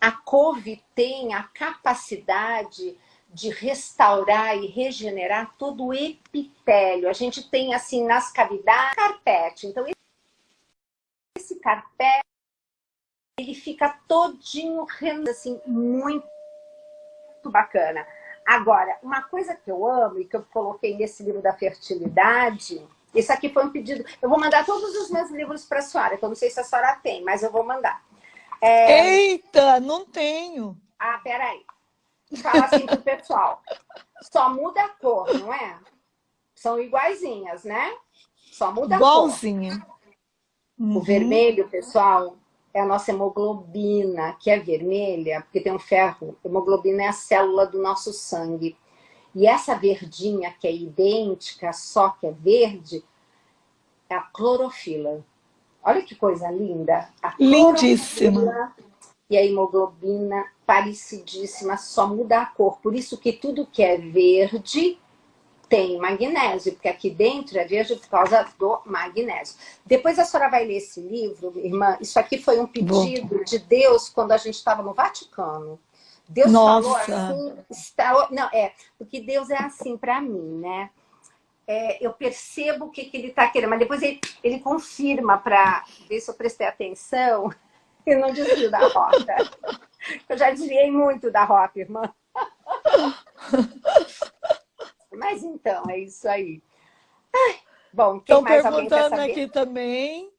[SPEAKER 2] a couve tem a capacidade de restaurar e regenerar todo o epitélio. A gente tem, assim, nas cavidades, carpete. Então, esse carpete, ele fica todinho, assim, muito bacana. Agora, uma coisa que eu amo e que eu coloquei nesse livro da fertilidade, esse aqui foi um pedido. Eu vou mandar todos os meus livros para a senhora, que eu não sei se a senhora tem, mas eu vou mandar.
[SPEAKER 1] Eita, não tenho.
[SPEAKER 2] Ah, peraí. Fala assim pro pessoal. Só muda a cor, não é? São iguaizinhas, né? Só muda a cor.
[SPEAKER 1] Igualzinha.
[SPEAKER 2] O vermelho, pessoal, é a nossa hemoglobina, que é vermelha, porque tem um ferro. Hemoglobina é a célula do nosso sangue. E essa verdinha, que é idêntica, só que é verde, é a clorofila. Olha que coisa linda. A
[SPEAKER 1] Lindíssima.
[SPEAKER 2] e a hemoglobina parecidíssima, só muda a cor. Por isso que tudo que é verde tem magnésio, porque aqui dentro é verde por causa do magnésio. Depois a senhora vai ler esse livro, irmã. Isso aqui foi um pedido de Deus quando a gente estava no Vaticano. Deus falou assim, não, porque Deus é assim para mim, né? Eu percebo o que ele está querendo, mas depois ele confirma para ver se eu prestei atenção e não desvio da rota. Eu já desviei muito da rota, irmã. Mas então, é isso aí. Ai, bom, quem mais alguém quer saber?
[SPEAKER 1] Estão perguntando aqui também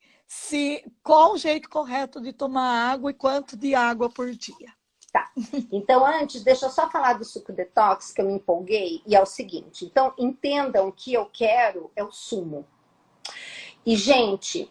[SPEAKER 1] qual o jeito correto de tomar água e quanto de água por dia.
[SPEAKER 2] Tá. Então, antes, deixa eu só falar do suco detox, que eu me empolguei, e é o seguinte. Então, entendam que eu quero é o sumo. E, gente,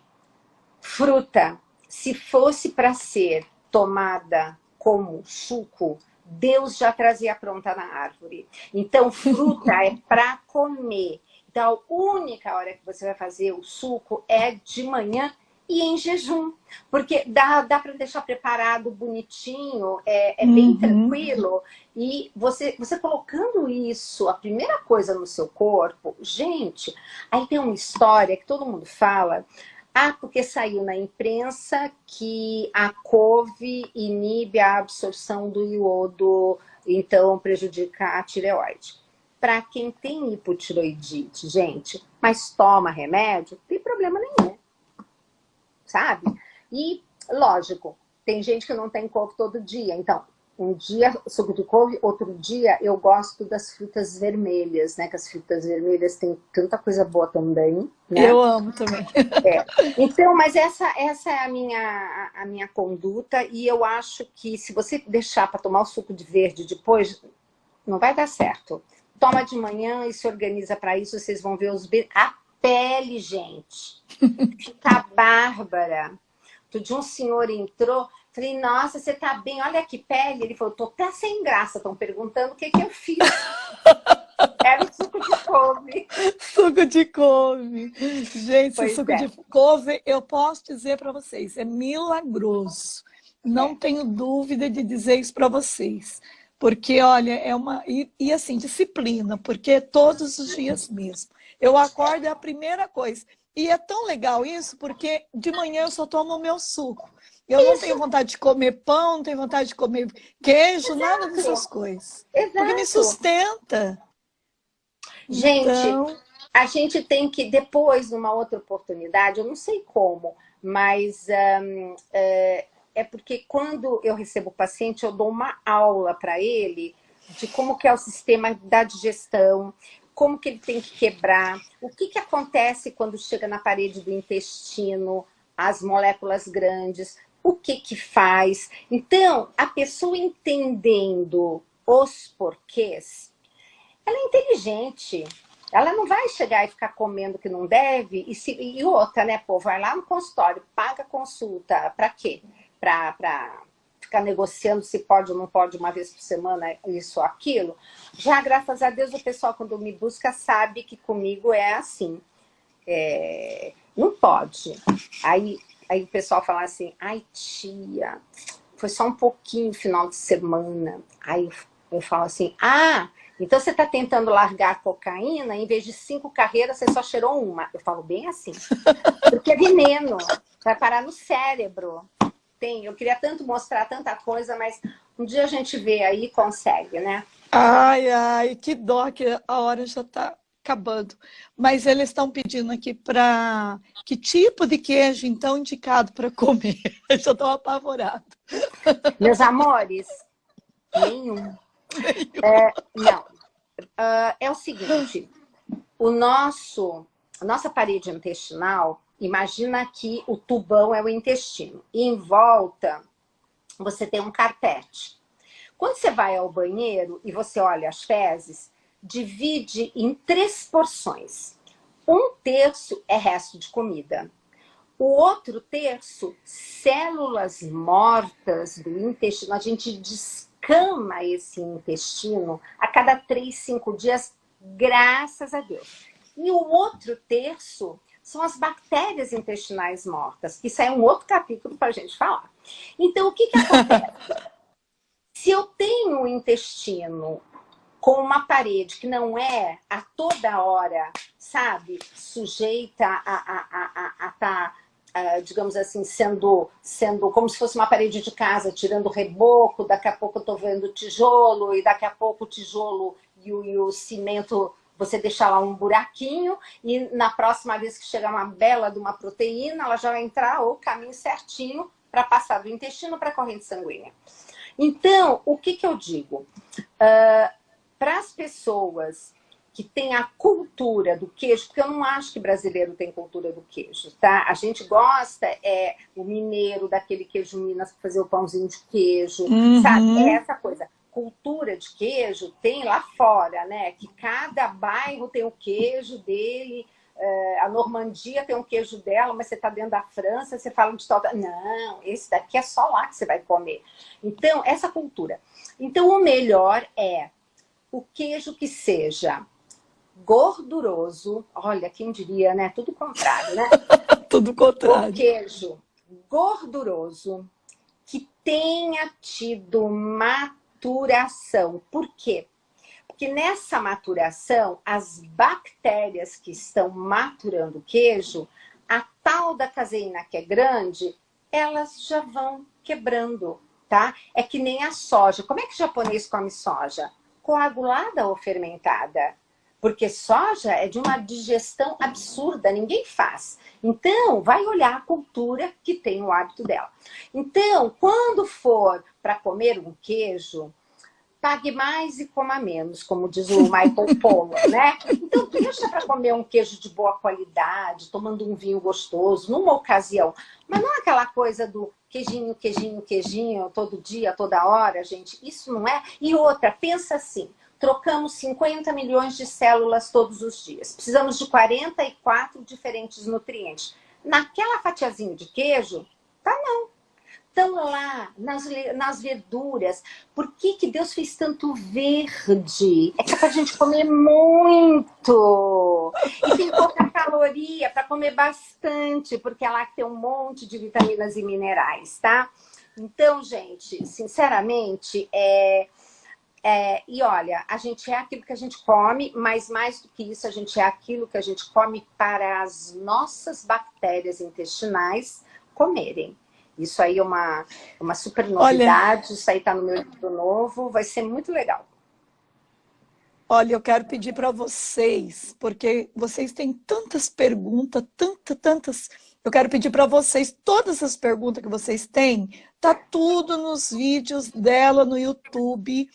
[SPEAKER 2] fruta, se fosse para ser tomada como suco, Deus já trazia pronta na árvore. Então, fruta é para comer. Então, a única hora que você vai fazer o suco é de manhã e em jejum. Porque dá para deixar preparado, bonitinho, bem tranquilo. E você colocando isso, a primeira coisa no seu corpo, gente, aí tem uma história que todo mundo fala. Porque saiu na imprensa que a couve inibe a absorção do iodo, então prejudica a tireoide. Para quem tem hipotireoidite, gente, mas toma remédio, não tem problema nenhum, sabe? E, lógico, tem gente que não tem couve todo dia, então, um dia suco de couve, outro dia eu gosto das frutas vermelhas, né? Que as frutas vermelhas têm tanta coisa boa também, né?
[SPEAKER 1] Eu amo também.
[SPEAKER 2] Então, mas essa é a minha conduta, e eu acho que se você deixar para tomar o suco de verde depois, não vai dar certo. Toma de manhã e se organiza para isso, vocês vão ver a pele, gente. Fica bárbara. Outro dia um senhor entrou, falei, nossa, você tá bem, olha que pele. Ele falou, tô até sem graça, estão perguntando o que eu fiz. Era o suco de couve.
[SPEAKER 1] Suco de couve. Gente,
[SPEAKER 2] Pois
[SPEAKER 1] suco de couve, eu posso dizer para vocês, é milagroso. Não tenho dúvida de dizer isso para vocês. Porque, olha, é uma... E assim, disciplina, porque é todos os dias mesmo. Eu acordo, é a primeira coisa. E é tão legal isso, porque de manhã eu só tomo o meu suco. Eu não tenho vontade de comer pão, não tenho vontade de comer queijo, nada dessas coisas. Porque me sustenta.
[SPEAKER 2] Gente,
[SPEAKER 1] então...
[SPEAKER 2] a gente tem que, depois, numa outra oportunidade, eu não sei como, mas porque quando eu recebo o paciente, eu dou uma aula para ele de como que é o sistema da digestão, como que ele tem que quebrar, o que acontece quando chega na parede do intestino, as moléculas grandes, o que faz. Então, a pessoa entendendo os porquês, ela é inteligente. Ela não vai chegar e ficar comendo que não deve. E outra, né, pô, vai lá no consultório, paga a consulta. Para quê? Para ficar negociando se pode ou não pode uma vez por semana, isso ou aquilo. Já, graças a Deus, o pessoal, quando me busca, sabe que comigo é assim. Não pode. Aí o pessoal fala assim, ai, tia, foi só um pouquinho final de semana. Aí eu falo assim, então você está tentando largar a cocaína, em vez de 5 carreiras, você só cheirou uma. Eu falo bem assim. Porque é veneno, vai parar no cérebro. tem. Eu queria tanto mostrar tanta coisa, mas um dia a gente vê aí e consegue, né?
[SPEAKER 1] Ai, ai, que dó que a hora já está acabando. Mas eles estão pedindo aqui para que tipo de queijo então indicado para comer. Eu já estou apavorada.
[SPEAKER 2] Meus amores, nenhum. Não. É o seguinte, a nossa parede intestinal, imagina que o tubão é o intestino. E em volta, você tem um carpete. Quando você vai ao banheiro e você olha as fezes, divide em 3 porções. 1/3 é resto de comida. O outro terço, células mortas do intestino. A gente descama esse intestino a cada 3, 5 dias, graças a Deus. E o outro terço são as bactérias intestinais mortas, que isso é um outro capítulo para a gente falar. Então, o que acontece? Se eu tenho um intestino com uma parede que não é a toda hora, sabe, sujeita a estar, digamos assim, sendo como se fosse uma parede de casa, tirando reboco, daqui a pouco eu estou vendo tijolo, e daqui a pouco o tijolo e o cimento, você deixa lá um buraquinho, e na próxima vez que chegar uma bela de uma proteína, ela já vai entrar o caminho certinho para passar do intestino para a corrente sanguínea. Então, o que eu digo? Para as pessoas que têm a cultura do queijo, porque eu não acho que brasileiro tem cultura do queijo, tá? A gente gosta, o mineiro, daquele queijo Minas, para fazer o pãozinho de queijo, sabe? É essa coisa. Cultura de queijo tem lá fora, né? Que cada bairro tem o queijo dele. A Normandia tem um queijo dela, mas você está dentro da França, você fala de tal... Não, esse daqui é só lá que você vai comer. Então, essa cultura. Então, o melhor é o queijo que seja gorduroso. Olha, quem diria, né? Tudo contrário, né?
[SPEAKER 1] Tudo contrário.
[SPEAKER 2] O queijo gorduroso que tenha tido maturação. Por quê? Porque nessa maturação, as bactérias que estão maturando o queijo, a tal da caseína que é grande, elas já vão quebrando, tá? É que nem a soja. Como é que o japonês come soja? Coagulada ou fermentada? Porque soja é de uma digestão absurda, ninguém faz. Então, vai olhar a cultura que tem o hábito dela. Então, quando for para comer um queijo, pague mais e coma menos, como diz o Michael Pollan, né? Então, deixa para comer um queijo de boa qualidade, tomando um vinho gostoso, numa ocasião. Mas não aquela coisa do queijinho, queijinho, queijinho, todo dia, toda hora, gente. Isso não é. E outra, pensa assim, trocamos 50 milhões de células todos os dias. Precisamos de 44 diferentes nutrientes. Naquela fatiazinha de queijo, tá não. Estão lá, nas verduras. Por que Deus fez tanto verde? É que é pra gente comer muito. E tem pouca caloria, para comer bastante, porque lá tem um monte de vitaminas e minerais, tá? Então, gente, sinceramente, e olha, a gente é aquilo que a gente come, mas mais do que isso, a gente é aquilo que a gente come para as nossas bactérias intestinais comerem. Isso aí é uma super novidade. Olha, isso aí está no meu livro novo, vai ser muito legal.
[SPEAKER 1] Olha, eu quero pedir para vocês, porque vocês têm tantas perguntas, tantas. Eu quero pedir para vocês, todas as perguntas que vocês têm, tá tudo nos vídeos dela no YouTube.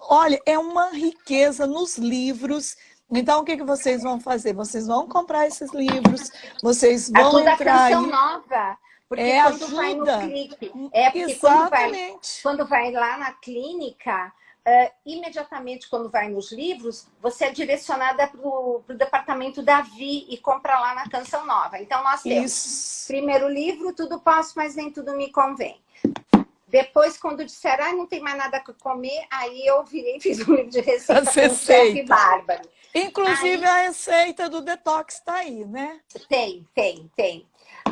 [SPEAKER 1] Olha, é uma riqueza nos livros. Então, o que vocês vão fazer? Vocês vão comprar esses livros, vocês vão entrar
[SPEAKER 2] Canção Nova. Porque quando
[SPEAKER 1] ajuda.
[SPEAKER 2] vai no clique, porque
[SPEAKER 1] exatamente.
[SPEAKER 2] Quando vai lá na clínica, imediatamente quando vai nos livros, você é direcionada para o departamento da Vi e compra lá na Canção Nova. Então nós temos primeiro livro, tudo posso, mas nem tudo me convém. Depois, quando disser, não tem mais nada para comer, aí eu virei e fiz um livro de receita com o chefe Bárbaro.
[SPEAKER 1] Inclusive a receita do detox está aí, né?
[SPEAKER 2] Tem.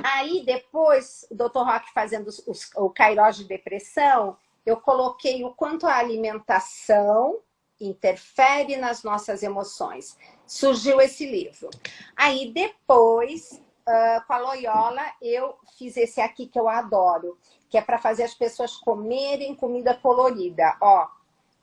[SPEAKER 2] Aí depois, o Dr. Roque fazendo o Cairós de depressão, eu coloquei o quanto a alimentação interfere nas nossas emoções. Surgiu esse livro. Aí depois, com a Loyola, eu fiz esse aqui que eu adoro, que é para fazer as pessoas comerem comida colorida. Ó,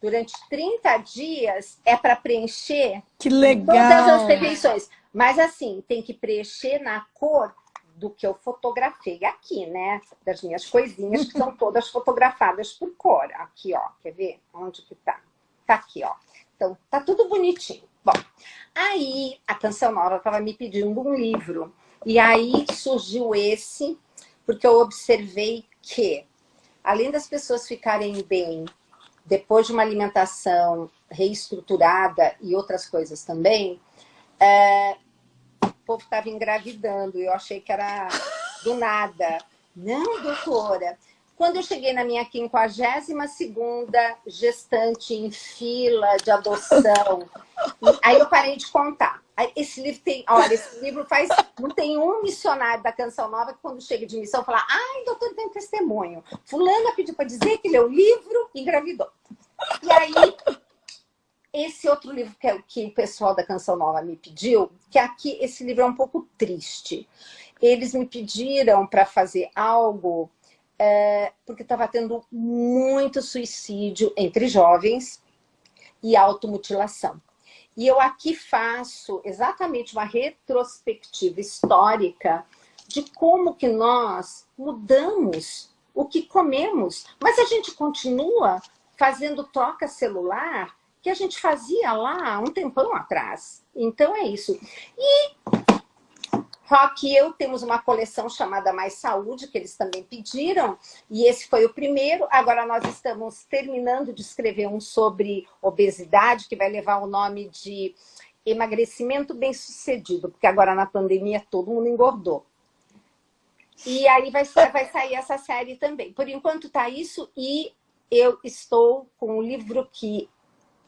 [SPEAKER 2] durante 30 dias é para preencher
[SPEAKER 1] Que
[SPEAKER 2] todas as
[SPEAKER 1] legal!
[SPEAKER 2] refeições. Mas assim, tem que preencher na cor do que eu fotografei aqui, né? Das minhas coisinhas, que são todas fotografadas por cor. Aqui, ó. Quer ver? Onde que tá? Tá aqui, ó. Então, tá tudo bonitinho. Bom, aí a Canção Nova estava me pedindo um livro. E aí surgiu esse, porque eu observei que, além das pessoas ficarem bem depois de uma alimentação reestruturada e outras coisas também, o povo estava engravidando. E eu achei que era do nada. Não, doutora. Quando eu cheguei na minha 52ª gestante em fila de adoção, aí eu parei de contar. Esse livro tem, olha, esse livro faz, não tem um missionário da Canção Nova que quando chega de missão fala, ai, doutor, tem um testemunho. Fulana pediu para dizer que leu o livro e engravidou. E aí, esse outro livro que o pessoal da Canção Nova me pediu, que aqui, esse livro é um pouco triste. Eles me pediram para fazer algo porque estava tendo muito suicídio entre jovens e automutilação. E eu aqui faço exatamente uma retrospectiva histórica de como que nós mudamos o que comemos, mas a gente continua fazendo troca celular que a gente fazia lá um tempão atrás. Então é isso. E Rock e eu temos uma coleção chamada Mais Saúde, que eles também pediram, e esse foi o primeiro. Agora nós estamos terminando de escrever um sobre obesidade, que vai levar o nome de Emagrecimento Bem-Sucedido, porque agora na pandemia todo mundo engordou. E aí vai sair essa série também. Por enquanto tá isso, e eu estou com um livro que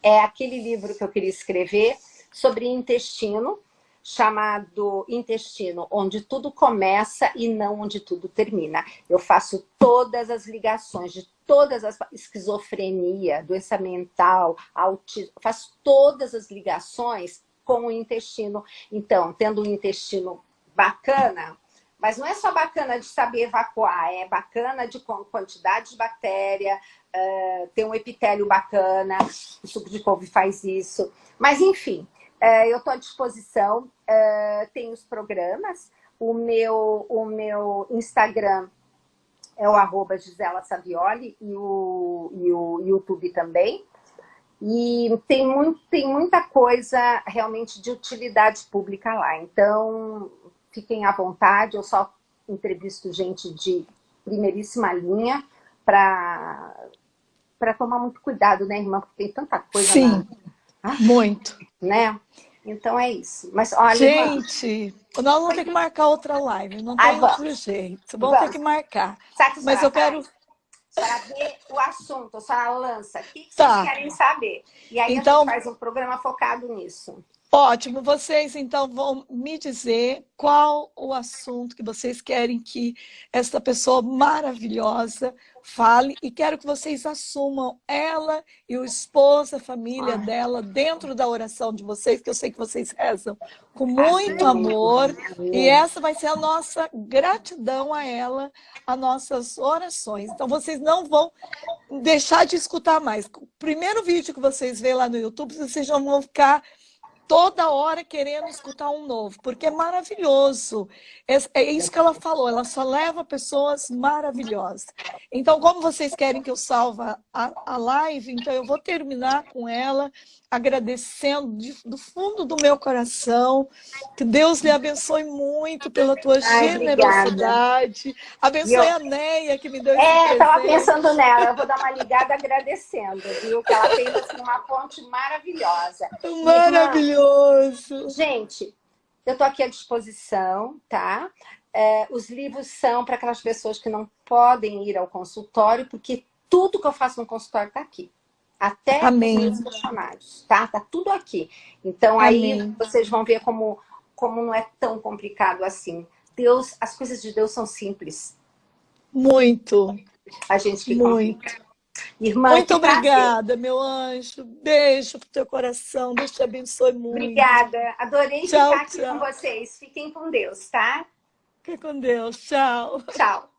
[SPEAKER 2] é aquele livro que eu queria escrever sobre intestino, chamado Intestino, onde tudo começa e não onde tudo termina. Eu faço todas as ligações de todas as esquizofrenia, doença mental, autismo, faço todas as ligações com o intestino. Então, tendo um intestino bacana, mas não é só bacana de saber evacuar, é bacana de quantidade de bactéria, ter um epitélio bacana, o suco de couve faz isso. Mas, enfim, eu estou à disposição, tem os programas, o meu Instagram é o @Gisela Savioli e o YouTube também. E tem muita coisa realmente de utilidade pública lá. Então, fiquem à vontade, eu só entrevisto gente de primeiríssima linha para tomar muito cuidado, né, irmã? Porque tem tanta coisa.
[SPEAKER 1] Sim, muito.
[SPEAKER 2] Né? Então é isso. Mas olha,
[SPEAKER 1] gente, nós vamos ter que marcar outra live, não tem outro jeito. Vamos ter que marcar. Mas eu quero...
[SPEAKER 2] A senhora vê o assunto, a senhora lança. O que
[SPEAKER 1] Tá.
[SPEAKER 2] vocês querem saber? E aí
[SPEAKER 1] então,
[SPEAKER 2] a gente faz um programa focado nisso.
[SPEAKER 1] Ótimo. Vocês, então, vão me dizer qual o assunto que vocês querem que essa pessoa maravilhosa fale, e quero que vocês assumam ela e o esposo, a família dela, dentro da oração de vocês, que eu sei que vocês rezam com muito amor, e essa vai ser a nossa gratidão a ela, as nossas orações. Então, vocês não vão deixar de escutar mais. O primeiro vídeo que vocês veem lá no YouTube, vocês já vão ficar toda hora querendo escutar um novo, porque é maravilhoso. É isso que ela falou, ela só leva pessoas maravilhosas. Então, como vocês querem que eu salve a live, então eu vou terminar com ela, agradecendo do fundo do meu coração, que Deus lhe abençoe muito pela tua generosidade. Obrigada. Abençoe a Neia, que me deu esse presente.
[SPEAKER 2] Eu estava pensando nela, eu vou dar uma ligada agradecendo, viu? Que ela fez assim, uma ponte maravilhosa.
[SPEAKER 1] Maravilhoso!
[SPEAKER 2] Gente, eu estou aqui à disposição, tá? Os livros são para aquelas pessoas que não podem ir ao consultório, porque tudo que eu faço no consultório está aqui. Até os questionários, tá? Tá tudo aqui. Então, aí vocês vão ver como não é tão complicado assim. Deus, as coisas de Deus são simples.
[SPEAKER 1] Muito.
[SPEAKER 2] A gente que
[SPEAKER 1] muito.
[SPEAKER 2] Complica. Irmã,
[SPEAKER 1] muito obrigada, meu anjo. Beijo pro teu coração. Deus te abençoe muito.
[SPEAKER 2] Obrigada. Adorei ficar aqui com vocês. Fiquem com Deus, tá?
[SPEAKER 1] Fiquem com Deus. Tchau.
[SPEAKER 2] Tchau.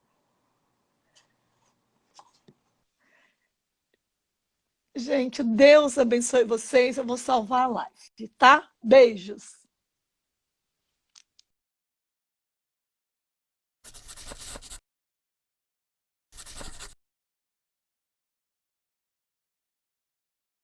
[SPEAKER 1] Gente, Deus abençoe vocês. Eu vou salvar a live, tá? Beijos.